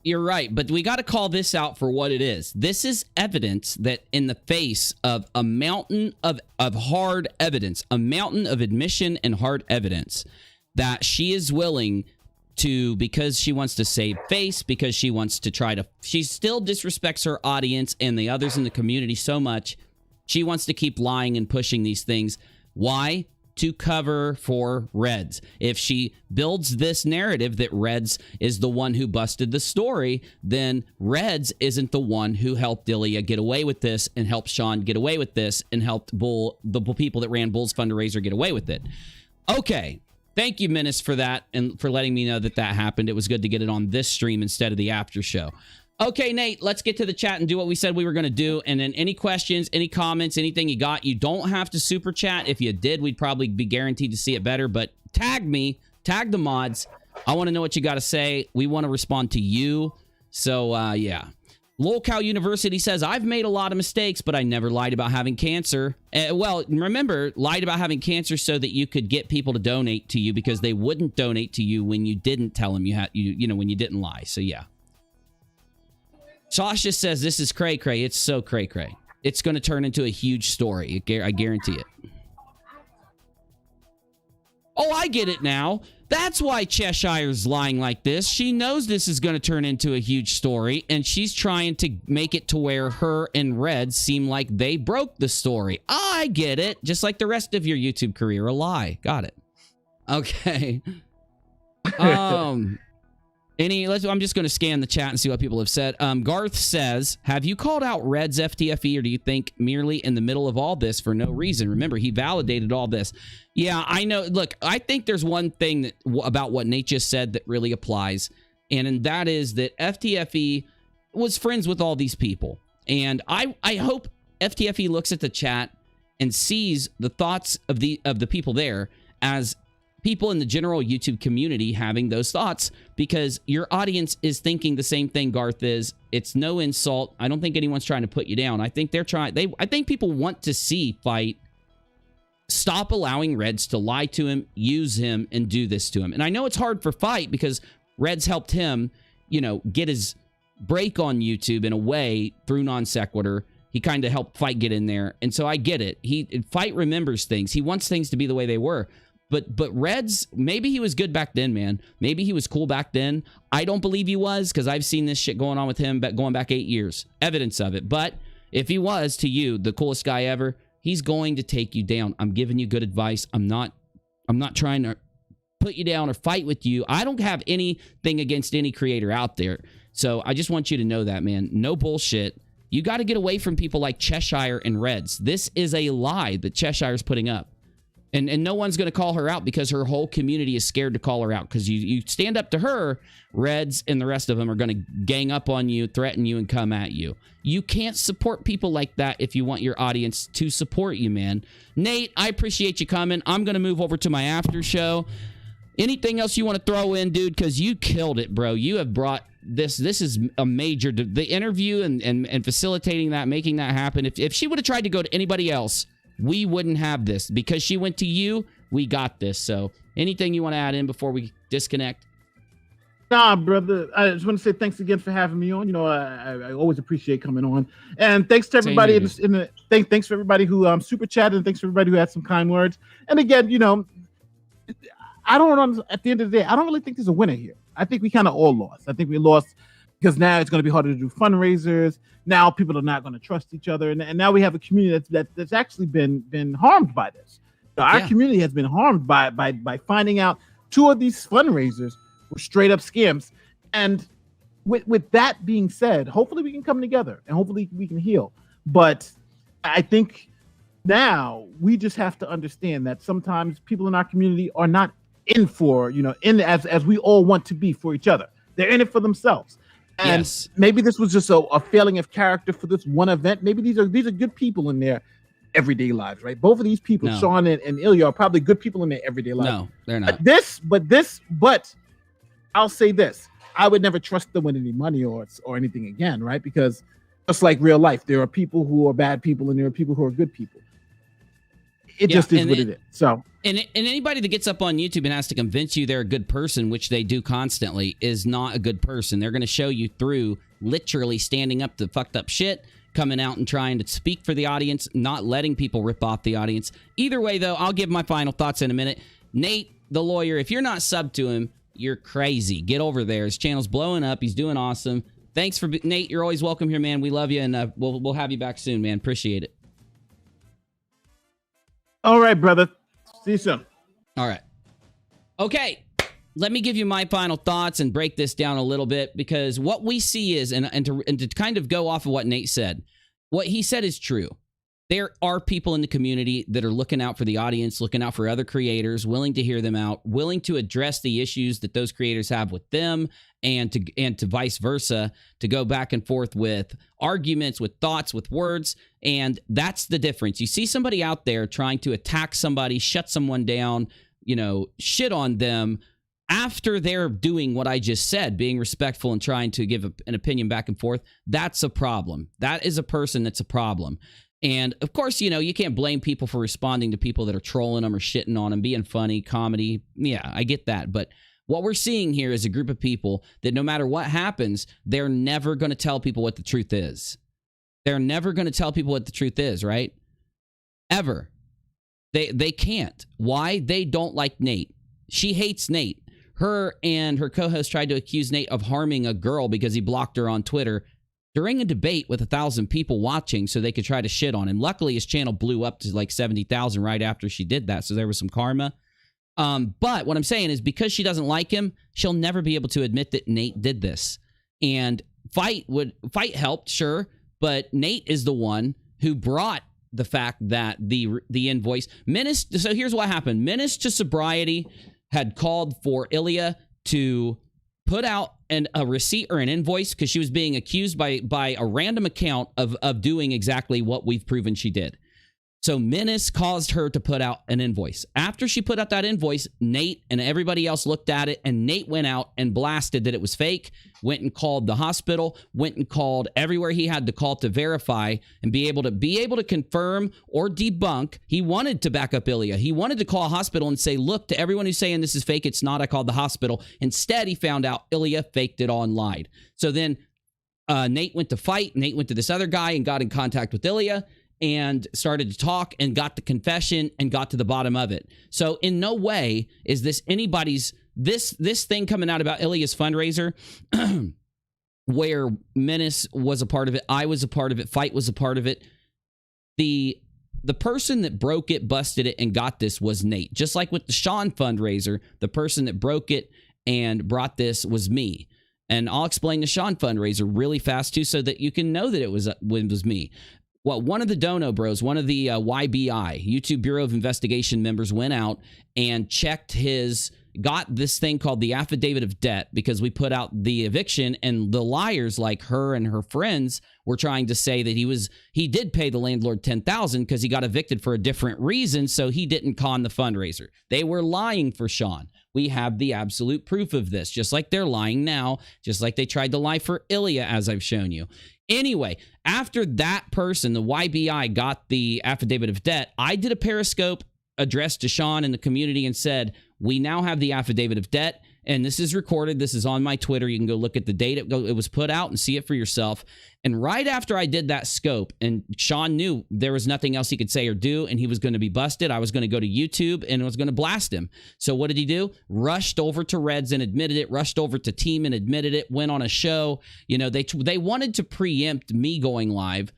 You're right, but we got to call this out for what it is. This is evidence that in the face of a mountain of hard evidence, a mountain of admission and hard evidence, that she is willing to, because she wants to save face, because she wants to she still disrespects her audience and the others in the community so much. She wants to keep lying and pushing these things. Why? To cover for Reds. If she builds this narrative that Reds is the one who busted the story, then Reds isn't the one who helped Ilya get away with this and helped Sean get away with this and helped the people that ran Bull's Fundraiser get away with it. Okay. Thank you, Menace, for that and for letting me know that happened. It was good to get it on this stream instead of the after show. Okay, Nate, let's get to the chat and do what we said we were going to do. And then any questions, any comments, anything you got, you don't have to super chat. If you did, we'd probably be guaranteed to see it better. But tag me, tag the mods. I want to know what you got to say. We want to respond to you. So, yeah. Lol Cow University says, I've made a lot of mistakes, but I never lied about having cancer. Well, remember, lied about having cancer so that you could get people to donate to you, because they wouldn't donate to you when you didn't tell them when you didn't lie. So, yeah. Sasha says, this is cray-cray. It's so cray-cray. It's going to turn into a huge story. I guarantee it. Oh, I get it now. That's why Cheshire's lying like this. She knows this is going to turn into a huge story, and she's trying to make it to where her and Red seem like they broke the story. I get it. Just like the rest of your YouTube career, a lie. Got it. Okay. I'm just going to scan the chat and see what people have said. Garth says, have you called out Red's FTFE, or do you think merely in the middle of all this for no reason? Remember, he validated all this. Yeah, I know. Look, I think there's one thing about what Nate just said that really applies, and that is that FTFE was friends with all these people. And I hope FTFE looks at the chat and sees the thoughts of the people there as people in the general YouTube community having those thoughts, because your audience is thinking the same thing Garth is. It's no insult. I don't think anyone's trying to put you down. I think I think people want to see Fight stop allowing Reds to lie to him, use him, and do this to him. And I know it's hard for Fight because Reds helped him, get his break on YouTube in a way through Non Sequitur. He kind of helped Fight get in there. And so I get it. Fight remembers things. He wants things to be the way they were. But Reds, maybe he was good back then, man. Maybe he was cool back then. I don't believe he was, because I've seen this shit going on with him going back 8 years. Evidence of it. But if he was, to you, the coolest guy ever, he's going to take you down. I'm giving you good advice. I'm not trying to put you down or fight with you. I don't have anything against any creator out there. So I just want you to know that, man. No bullshit. You got to get away from people like Cheshire and Reds. This is a lie that Cheshire's putting up. And no one's going to call her out because her whole community is scared to call her out. Because you stand up to her, Reds and the rest of them are going to gang up on you, threaten you, and come at you. You can't support people like that if you want your audience to support you, man. Nate, I appreciate you coming. I'm going to move over to my after show. Anything else you want to throw in, dude? Because you killed it, bro. You have brought this. This is a major... The interview and facilitating that, making that happen. If she would have tried to go to anybody else, we wouldn't have this. Because she went to you, we got this. So anything you want to add in before we disconnect? Nah, brother. I just want to say thanks again for having me on. You know, I always appreciate coming on. And thanks to everybody thanks for everybody who super chatted, and thanks for everybody who had some kind words. And again, you know, at the end of the day, I don't really think there's a winner here. I think we kind of all lost. I think we lost because now it's going to be harder to do fundraisers. Now people are not going to trust each other. And now we have a community that's actually been harmed by this. So our community has been harmed by finding out 2 of these fundraisers were straight up scams. And with that being said, hopefully we can come together and hopefully we can heal. But I think now we just have to understand that sometimes people in our community are not in for, as we all want to be for each other. They're in it for themselves. And maybe this was just a failing of character for this one event. Maybe these are good people in their everyday lives, right? Both of these people, Sean and Ilya, are probably good people in their everyday lives. No, they're not. But I'll say this. I would never trust them with any money or anything again, right? Because just like real life, there are people who are bad people and there are people who are good people. It just is what it is. So, and anybody that gets up on YouTube and has to convince you they're a good person, which they do constantly, is not a good person. They're going to show you through literally standing up to fucked up shit, coming out and trying to speak for the audience, not letting people rip off the audience. Either way, though, I'll give my final thoughts in a minute. Nate, the lawyer, if you're not subbed to him, you're crazy. Get over there. His channel's blowing up. He's doing awesome. Thanks for Nate. You're always welcome here, man. We love you, and we'll have you back soon, man. Appreciate it. All right, brother. See you soon. All right. Okay. Let me give you my final thoughts and break this down a little bit, because what we see is, and to kind of go off of what Nate said, what he said is true. There are people in the community that are looking out for the audience, looking out for other creators, willing to hear them out, willing to address the issues that those creators have with them, and to vice versa, to go back and forth with arguments, with thoughts, with words. And that's the difference. You see somebody out there trying to attack somebody, shut someone down, shit on them after they're doing what I just said, being respectful and trying to give an opinion back and forth. That's a problem. That is a person that's a problem. And of course, you can't blame people for responding to people that are trolling them or shitting on them, being funny, comedy. Yeah, I get that. But what we're seeing here is a group of people that no matter what happens, they're never going to tell people what the truth is. They're never going to tell people what the truth is, right? Ever. They can't. Why? They don't like Nate. She hates Nate. Her and her co-host tried to accuse Nate of harming a girl because he blocked her on Twitter during a debate with 1,000 people watching so they could try to shit on him. Luckily, his channel blew up to like 70,000 right after she did that, so there was some karma. But what I'm saying is, because she doesn't like him, she'll never be able to admit that Nate did this. And Fight helped, sure, but Nate is the one who brought the fact that the invoice... So here's what happened. Menace to Sobriety had called for Ilya to put out a receipt or an invoice because she was being accused by a random account of doing exactly what we've proven she did. So Menace caused her to put out an invoice. After she put out that invoice, Nate and everybody else looked at it, and Nate went out and blasted that it was fake, went and called the hospital, went and called everywhere he had to call to verify and be able to confirm or debunk. He wanted to back up Ilya. He wanted to call a hospital and say, look, to everyone who's saying this is fake, it's not. I called the hospital. Instead, he found out Ilya faked it all and lied. So then Nate went to Fight. Nate went to this other guy and got in contact with Ilya and started to talk and got the confession and got to the bottom of it. So in no way is this anybody's, this thing coming out about Ilya's fundraiser, where Menace was a part of it, I was a part of it, Fight was a part of it. The the person that broke it, busted it, and got this was Nate. Just like with the Sean fundraiser, the person that broke it and brought this was me. And I'll explain the Sean fundraiser really fast too, so that you can know that it was me. Well, one of the Dono Bros, one of the YBI, YouTube Bureau of Investigation members, went out and checked got this thing called the Affidavit of Debt, because we put out the eviction, and the liars like her and her friends were trying to say that he did pay the landlord $10,000 because he got evicted for a different reason, so he didn't con the fundraiser. They were lying for Sean. We have the absolute proof of this, just like they're lying now, just like they tried to lie for Ilya, as I've shown you. Anyway, after that person, the YBI, got the Affidavit of Debt, I did a Periscope addressed to Sean and the community and said, we now have the Affidavit of Debt, and this is recorded. This is on my Twitter. You can go look at the date it was put out and see it for yourself. And right after I did that scope, and Sean knew there was nothing else he could say or do, and he was going to be busted, I was going to go to YouTube and was going to blast him. So what did he do? Rushed over to Reds and admitted it, rushed over to Team and admitted it, went on a show. You know, they wanted to preempt me going live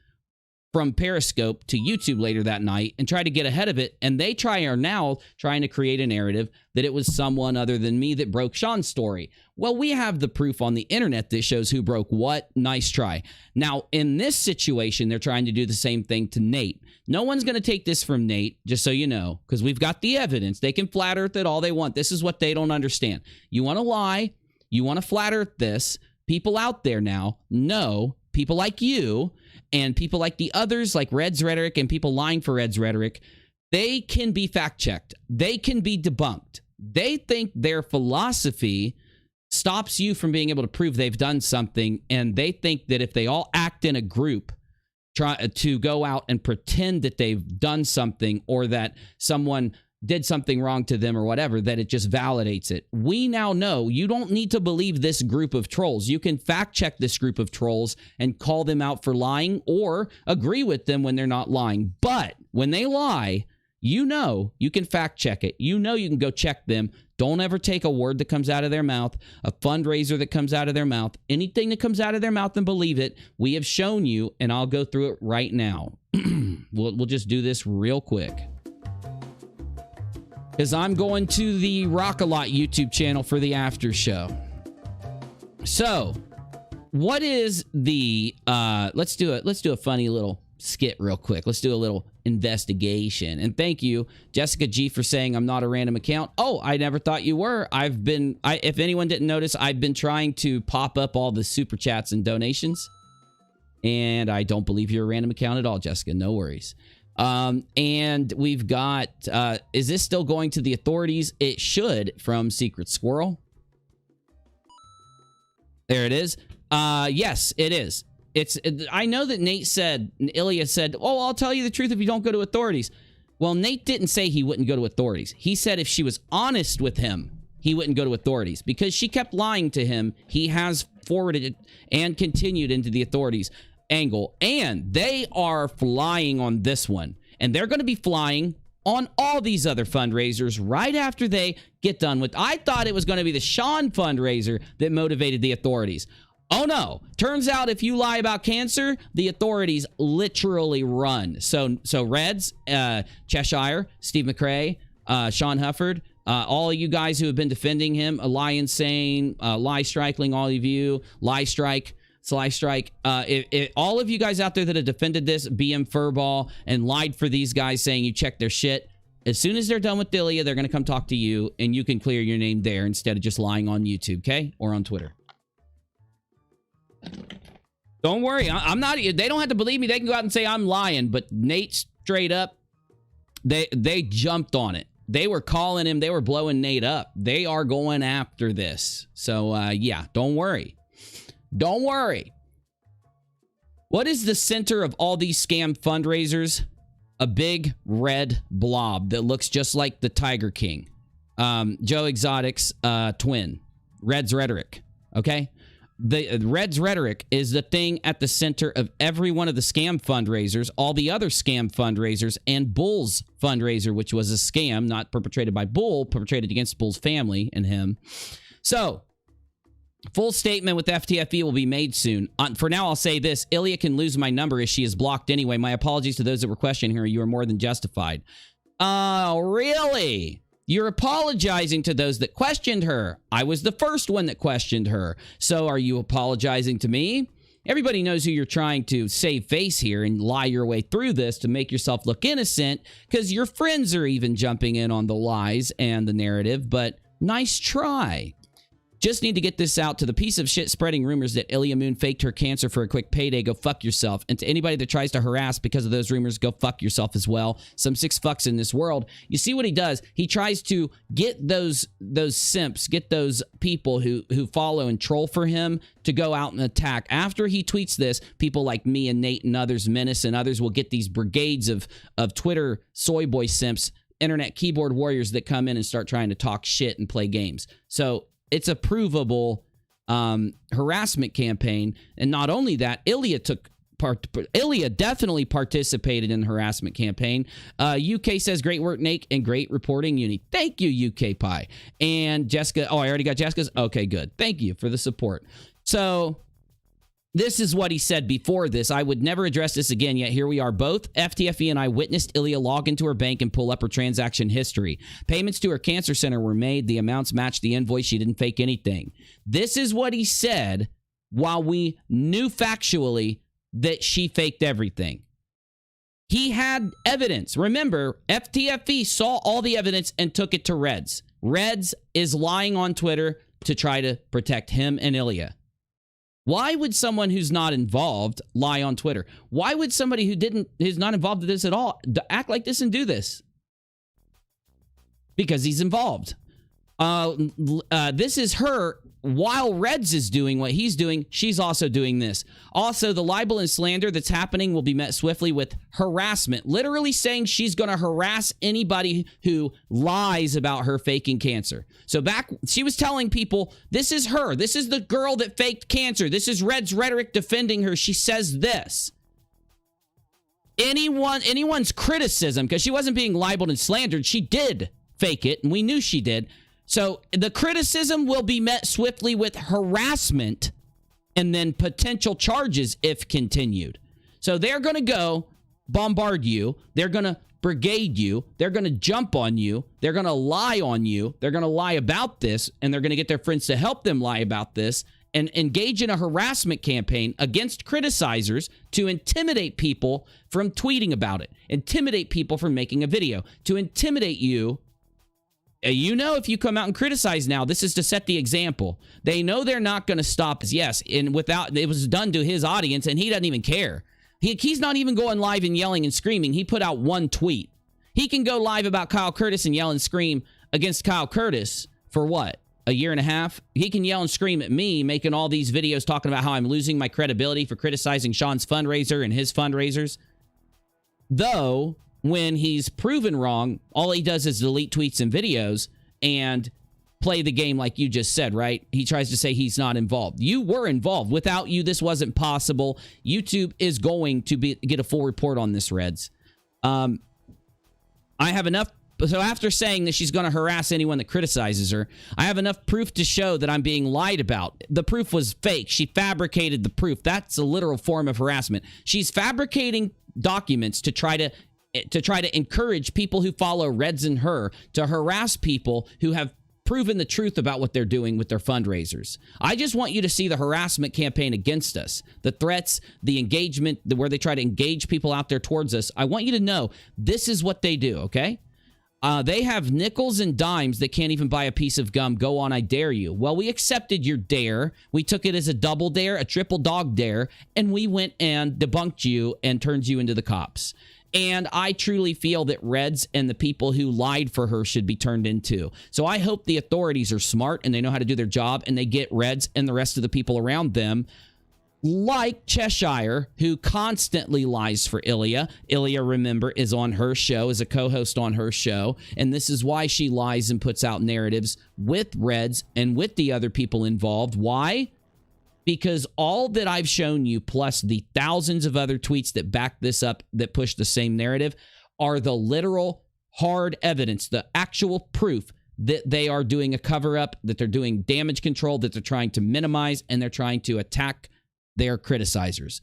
from Periscope to YouTube later that night and try to get ahead of it. And they are now trying to create a narrative that it was someone other than me that broke Sean's story. Well, we have the proof on the internet that shows who broke what. Nice try. Now, in this situation, they're trying to do the same thing to Nate. No one's going to take this from Nate, just so you know, because we've got the evidence. They can flat earth it all they want. This is what they don't understand. You want to lie, you want to flat earth this. People out there now know, people like you and people like the others, like Red's Rhetoric and people lying for Red's Rhetoric, they can be fact-checked. They can be debunked. They think their philosophy stops you from being able to prove they've done something, and they think that if they all act in a group, try to go out and pretend that they've done something or that someone did something wrong to them or whatever, that it just validates it. We now know you don't need to believe this group of trolls. You can fact check this group of trolls and call them out for lying or agree with them when they're not lying. But when they lie, you know you can fact check it. You know you can go check them. Don't ever take a word that comes out of their mouth, a fundraiser that comes out of their mouth, anything that comes out of their mouth and believe it. We have shown you, and I'll go through it right now. We'll just do this real quick, because I'm going to the Rock-A-Lot YouTube channel for the after show. So, what is the let's do a funny little skit real quick. Let's do a little investigation. And thank you, Jessica G, for saying I'm not a random account. Oh, I never thought you were. If anyone didn't notice, I've been trying to pop up all the super chats and donations. And I don't believe you're a random account at all, Jessica. No worries. And we've got, is this still going to the authorities? It should, from Secret Squirrel. There it is. Yes, it is. I know that Ilya said, oh, I'll tell you the truth if you don't go to authorities. Well, Nate didn't say he wouldn't go to authorities. He said if she was honest with him, he wouldn't go to authorities, because she kept lying to him. He has forwarded it and continued into the authorities angle, and they are flying on this one, and they're going to be flying on all these other fundraisers right after they get done with. I thought it was going to be the Sean fundraiser that motivated the authorities. Oh no, turns out if you lie about cancer, the authorities literally run. So Reds, Cheshire, Steve McCrae, Sean Hufford, all of you guys who have been defending him, Lie Insane, Lie Strikeling, all of you, Lie Strike, Sly Strike, all of you guys out there that have defended this, BM Furball, and lied for these guys saying you checked their shit, as soon as they're done with Ilya, they're going to come talk to you, and you can clear your name there instead of just lying on YouTube, okay? Or on Twitter. Don't worry, I'm not. They don't have to believe me. They can go out and say I'm lying, but Nate straight up, they jumped on it. They were calling him. They were blowing Nate up. They are going after this. So, yeah, don't worry. Don't worry. What is the center of all these scam fundraisers? A big red blob that looks just like the Tiger King. Joe Exotic's twin. Red's Rhetoric. Okay? The Red's Rhetoric is the thing at the center of every one of the scam fundraisers, all the other scam fundraisers, and Bull's fundraiser, which was a scam, not perpetrated by Bull, perpetrated against Bull's family and him. So, Full statement with FTFE will be made soon. For now, I'll say this. Ilya can lose my number as she is blocked anyway. My apologies to those that were questioning her. You are more than justified. Oh, really? You're apologizing to those that questioned her. I was the first one that questioned her. So are you apologizing to me? Everybody knows who you're trying to save face here and lie your way through this to make yourself look innocent, because your friends are even jumping in on the lies and the narrative, but nice try. Just need to get this out to the piece of shit spreading rumors that ILYA MOON faked her cancer for a quick payday. Go fuck yourself. And to anybody that tries to harass because of those rumors, go fuck yourself as well. Some sick fucks in this world. You see what he does? He tries to get those simps, get those people who follow and troll for him to go out and attack. After he tweets this, people like me and Nate and others, Menace and others, will get these brigades of Twitter soy boy simps, internet keyboard warriors that come in and start trying to talk shit and play games. So it's a provable harassment campaign. And not only that, Ilya definitely participated in the harassment campaign. UK says, great work, Nate, and great reporting, Uni. Thank you, UK Pie. And Jessica, oh, I already got Jessica's? Okay, good. Thank you for the support. So this is what he said before this. I would never address this again, yet here we are. Both FTFE and I witnessed Ilya log into her bank and pull up her transaction history. Payments to her cancer center were made. The amounts matched the invoice. She didn't fake anything. This is what he said while we knew factually that she faked everything. He had evidence. Remember, FTFE saw all the evidence and took it to Reds. Reds is lying on Twitter to try to protect him and Ilya. Why would someone who's not involved lie on Twitter? Why would somebody who's not involved in this at all act like this and do this? Because he's involved. This is her. While Reds is doing what he's doing, she's also doing this. Also, the libel and slander that's happening will be met swiftly with harassment. Literally saying she's going to harass anybody who lies about her faking cancer. So she was telling people, this is her. This is the girl that faked cancer. This is Red's rhetoric defending her. She says this. Anyone's criticism, because she wasn't being libeled and slandered, she did fake it, and we knew she did. So the criticism will be met swiftly with harassment and then potential charges if continued. So they're going to go bombard you. They're going to brigade you. They're going to jump on you. They're going to lie on you. They're going to lie about this, and they're going to get their friends to help them lie about this and engage in a harassment campaign against criticizers to intimidate people from tweeting about it, intimidate people from making a video, to intimidate you. You know, if you come out and criticize now, this is to set the example. They know they're not going to stop. Yes, and it was done to his audience, and he doesn't even care. He's not even going live and yelling and screaming. He put out one tweet. He can go live about Kyle Curtis and yell and scream against Kyle Curtis for what? A year and a half? He can yell and scream at me, making all these videos talking about how I'm losing my credibility for criticizing Sean's fundraiser and his fundraisers. Though, when he's proven wrong, all he does is delete tweets and videos and play the game like you just said, right? He tries to say he's not involved. You were involved. Without you, this wasn't possible. YouTube is going to get a full report on this, Reds. I have enough. So after saying that she's going to harass anyone that criticizes her, I have enough proof to show that I'm being lied about. The proof was fake. She fabricated the proof. That's a literal form of harassment. She's fabricating documents to try to encourage people who follow Reds and her to harass people who have proven the truth about what they're doing with their fundraisers. I just want you to see the harassment campaign against us, the threats, the engagement, where they try to engage people out there towards us. I want you to know this is what they do, okay? They have nickels and dimes that can't even buy a piece of gum. Go on, I dare you. Well, we accepted your dare. We took it as a double dare, a triple dog dare, and we went and debunked you and turned you into the cops. And I truly feel that Reds and the people who lied for her should be turned into. So I hope the authorities are smart and they know how to do their job, and they get Reds and the rest of the people around them, like Cheshire, who constantly lies for Ilya. Ilya, remember, is on her show, is a co-host on her show. And this is why she lies and puts out narratives with Reds and with the other people involved. Why? Because all that I've shown you, plus the thousands of other tweets that back this up, that push the same narrative, are the literal hard evidence, the actual proof that they are doing a cover-up, that they're doing damage control, that they're trying to minimize, and they're trying to attack their criticizers.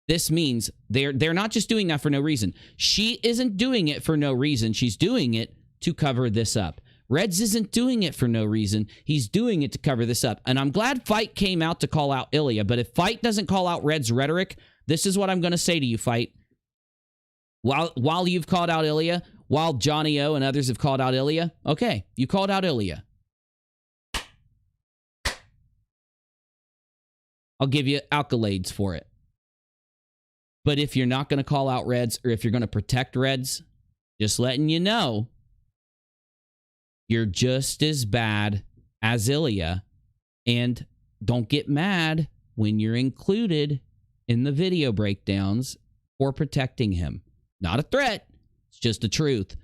This means they're not just doing that for no reason. She isn't doing it for no reason. She's doing it to cover this up. Reds isn't doing it for no reason. He's doing it to cover this up. And I'm glad Fight came out to call out Ilya, but if Fight doesn't call out Red's rhetoric, this is what I'm going to say to you, Fight. While you've called out Ilya, while Johnny O and others have called out Ilya, okay, you called out Ilya. I'll give you accolades for it. But if you're not going to call out Reds, or if you're going to protect Reds, just letting you know, you're just as bad as Ilya. And don't get mad when you're included in the video breakdowns for protecting him. Not a threat. It's just the truth.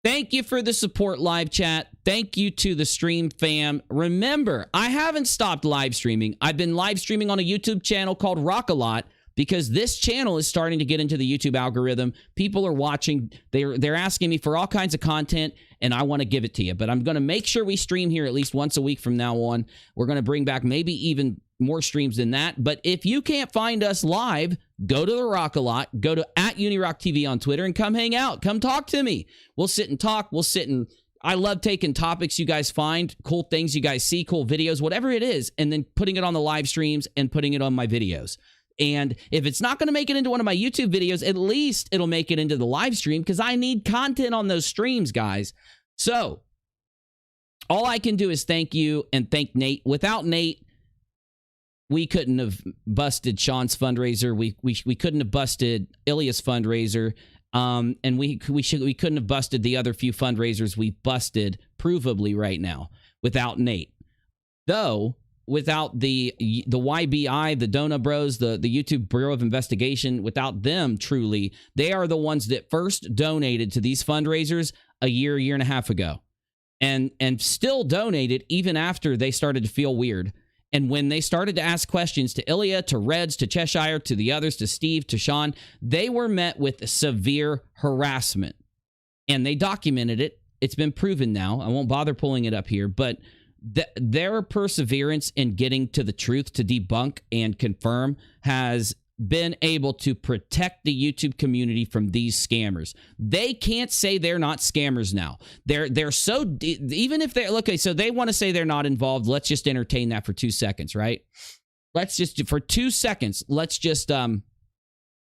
Thank you for the support, live chat. Thank you to the stream fam. Remember, I haven't stopped live streaming. I've been live streaming on a YouTube channel called Rock a Lot, because this channel is starting to get into the YouTube algorithm. People are watching. They're asking me for all kinds of content, and I want to give it to you. But I'm going to make sure we stream here at least once a week from now on. We're going to bring back maybe even more streams than that. But if you can't find us live, go to the Rock a Lot. Go to @UNIRocktv on Twitter and come hang out. Come talk to me. We'll sit and talk. We'll sit and... I love taking topics you guys find, cool things you guys see, cool videos, whatever it is, and then putting it on the live streams and putting it on my videos. And if it's not going to make it into one of my YouTube videos, at least it'll make it into the live stream, because I need content on those streams, guys. So all I can do is thank you and thank Nate. Without Nate, we couldn't have busted Sean's fundraiser. We couldn't have busted Ilya's fundraiser. And we couldn't have busted the other few fundraisers we busted provably right now without Nate. Though, without the YBI, the Donut Bros, the YouTube Bureau of Investigation, without them, truly, they are the ones that first donated to these fundraisers a year and a half ago. And still donated even after they started to feel weird. And when they started to ask questions to Ilya, to Reds, to Cheshire, to the others, to Steve, to Sean, they were met with severe harassment. And they documented it. It's been proven now. I won't bother pulling it up here, but their perseverance in getting to the truth, to debunk and confirm, has been able to protect the YouTube community from these scammers. They can't say they're not scammers now. They're so, even if they're, okay, so they want to say they're not involved. Let's just entertain that for 2 seconds, right? Let's just, for 2 seconds, let's just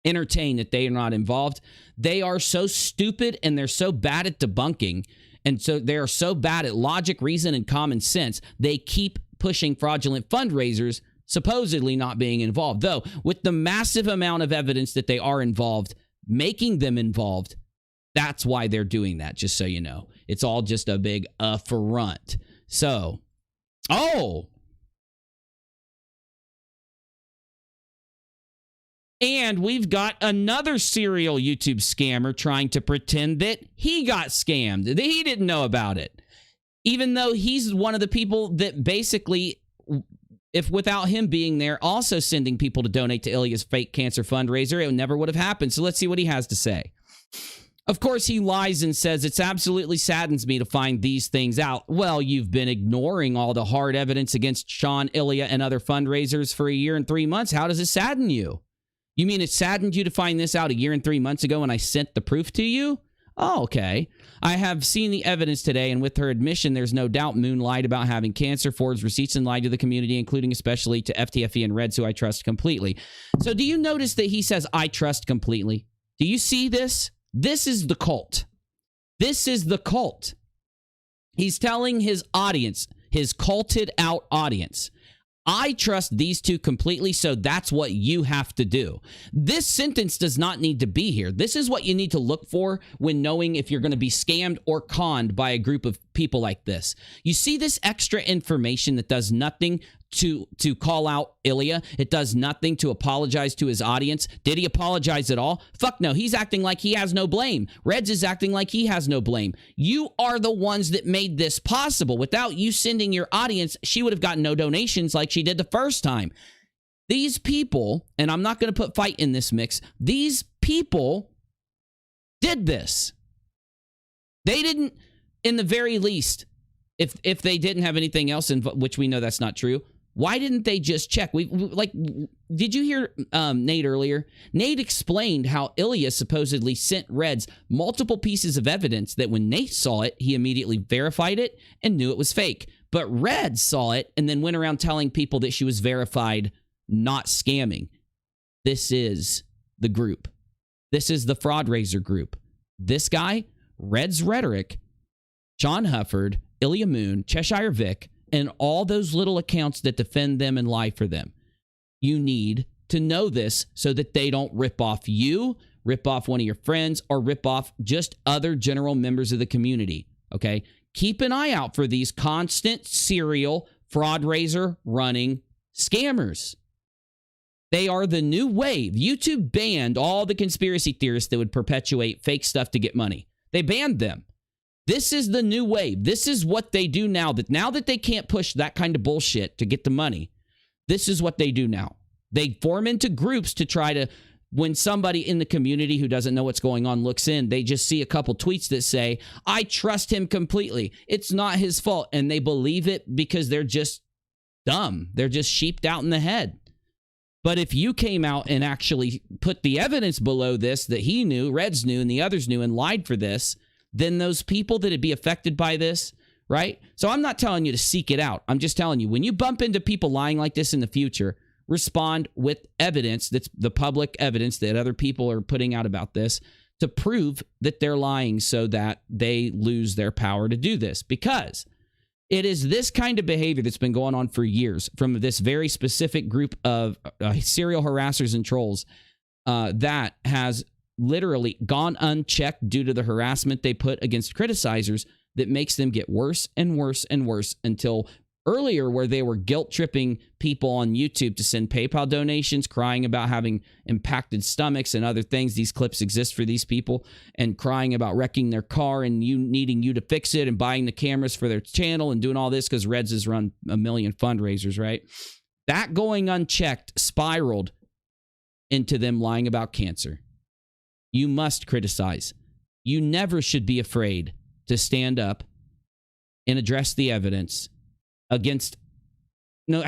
entertain that they are not involved. They are so stupid and they're so bad at debunking. And so they are so bad at logic, reason, and common sense, they keep pushing fraudulent fundraisers supposedly not being involved. Though, with the massive amount of evidence that they are involved, making them involved, that's why they're doing that, just so you know. It's all just a big affront. So, and we've got another serial YouTube scammer trying to pretend that he got scammed, that he didn't know about it. Even though he's one of the people that basically, if without him being there, also sending people to donate to Ilya's fake cancer fundraiser, it never would have happened. So let's see what he has to say. Of course, he lies and says, "It's absolutely saddens me to find these things out." Well, you've been ignoring all the hard evidence against Sean, Ilya, and other fundraisers for a year and 3 months. How does it sadden you? You mean it saddened you to find this out a year and 3 months ago when I sent the proof to you? Oh, okay. I have seen the evidence today, and with her admission, there's no doubt Moon lied about having cancer, forged receipts, and lied to the community, including especially to FTFE and Reds, who I trust completely. So do you notice that he says, "I trust completely"? Do you see this? This is the cult. This is the cult. He's telling his audience, his culted out audience, "I trust these two completely, so that's what you have to do." This sentence does not need to be here. This is what you need to look for when knowing if you're going to be scammed or conned by a group of people like this. You see this extra information that does nothing to call out Ilya. It does nothing to apologize to his audience. Did he apologize at all? Fuck no. He's acting like he has no blame. Reds is acting like he has no blame. You are the ones that made this possible. Without you sending your audience, she would have gotten no donations like she did the first time. These people, and I'm not going to put Fight in this mix, these people did this. They didn't, in the very least, If they didn't have anything else, in which we know that's not true, why didn't they just check? Did you hear Nate earlier? Nate explained how Ilya supposedly sent Reds multiple pieces of evidence that when Nate saw it, he immediately verified it and knew it was fake. But Reds saw it and then went around telling people that she was verified, not scamming. This is the group. This is the Fraudraiser group. This guy, Reds Rhetoric, Sean Hufford, ILYA Moon, Cheshire Vic, and all those little accounts that defend them and lie for them. You need to know this so that they don't rip off you, rip off one of your friends, or rip off just other general members of the community, okay? Keep an eye out for these constant serial Fraudraiser running scammers. They are the new wave. YouTube banned all the conspiracy theorists that would perpetuate fake stuff to get money. They banned them. This is the new wave. This is what they do now that they can't push that kind of bullshit to get the money. This is what they do now. They form into groups to try to, when somebody in the community who doesn't know what's going on looks in, they just see a couple tweets that say, I trust him completely. It's not his fault. And they believe it because they're just dumb. They're just sheeped out in the head. But if you came out and actually put the evidence below this that he knew, Reds knew, and the others knew and lied for this, then those people that would be affected by this, right? So I'm not telling you to seek it out. I'm just telling you, when you bump into people lying like this in the future, respond with evidence that's the public evidence that other people are putting out about this to prove that they're lying so that they lose their power to do this. Because it is this kind of behavior that's been going on for years from this very specific group of serial harassers and trolls that has literally gone unchecked due to the harassment they put against criticizers that makes them get worse and worse and worse until earlier where they were guilt-tripping people on YouTube to send PayPal donations, crying about having impacted stomachs and other things. These clips exist for these people, and crying about wrecking their car and you needing you to fix it and buying the cameras for their channel and doing all this because Reds has run a million fundraisers, right? That going unchecked spiraled into them lying about cancer. You must criticize. You never should be afraid to stand up and address the evidence against no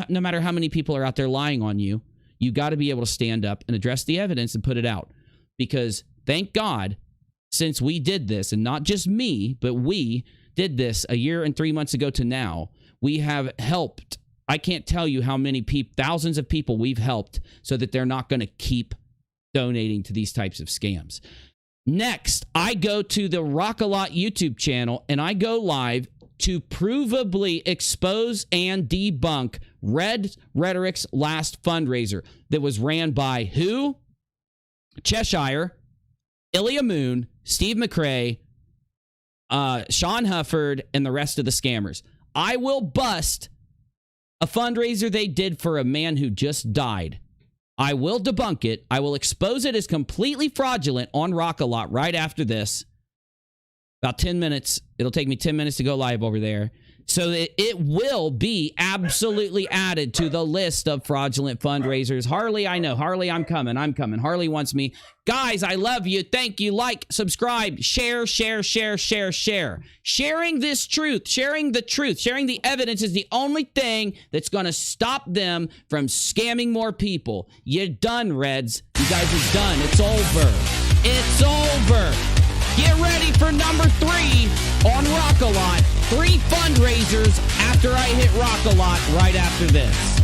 matter how many people are out there lying on you. You got to be able to stand up and address the evidence and put it out. Because thank God, since we did this, and not just me, but we did this a year and 3 months ago to now, we have helped. I can't tell you how many people, thousands of people we've helped so that they're not going to keep donating to these types of scams. Next, I go to the Rock a Lot YouTube channel and I go live to provably expose and debunk Rhetoric's last fundraiser that was ran by who? Cheshire, ILYA Moon, Steve McCrae, Sean Hufford, and the rest of the scammers. I will bust a fundraiser they did for a man who just died. I will debunk it. I will expose it as completely fraudulent on Rock a Lot right after this. About 10 minutes. It'll take me 10 minutes to go live over there. So that it will be absolutely added to the list of fraudulent fundraisers. Harley, I know. Harley, I'm coming. Harley wants me. Guys, I love you. Thank you. Like, subscribe, share. Sharing this truth, sharing the truth, sharing the evidence is the only thing that's going to stop them from scamming more people. You're done, Reds. You guys are done. It's over. It's over. Get ready for number 3 on Rock a Lot. 3 fundraisers after I hit Rock a Lot right after this.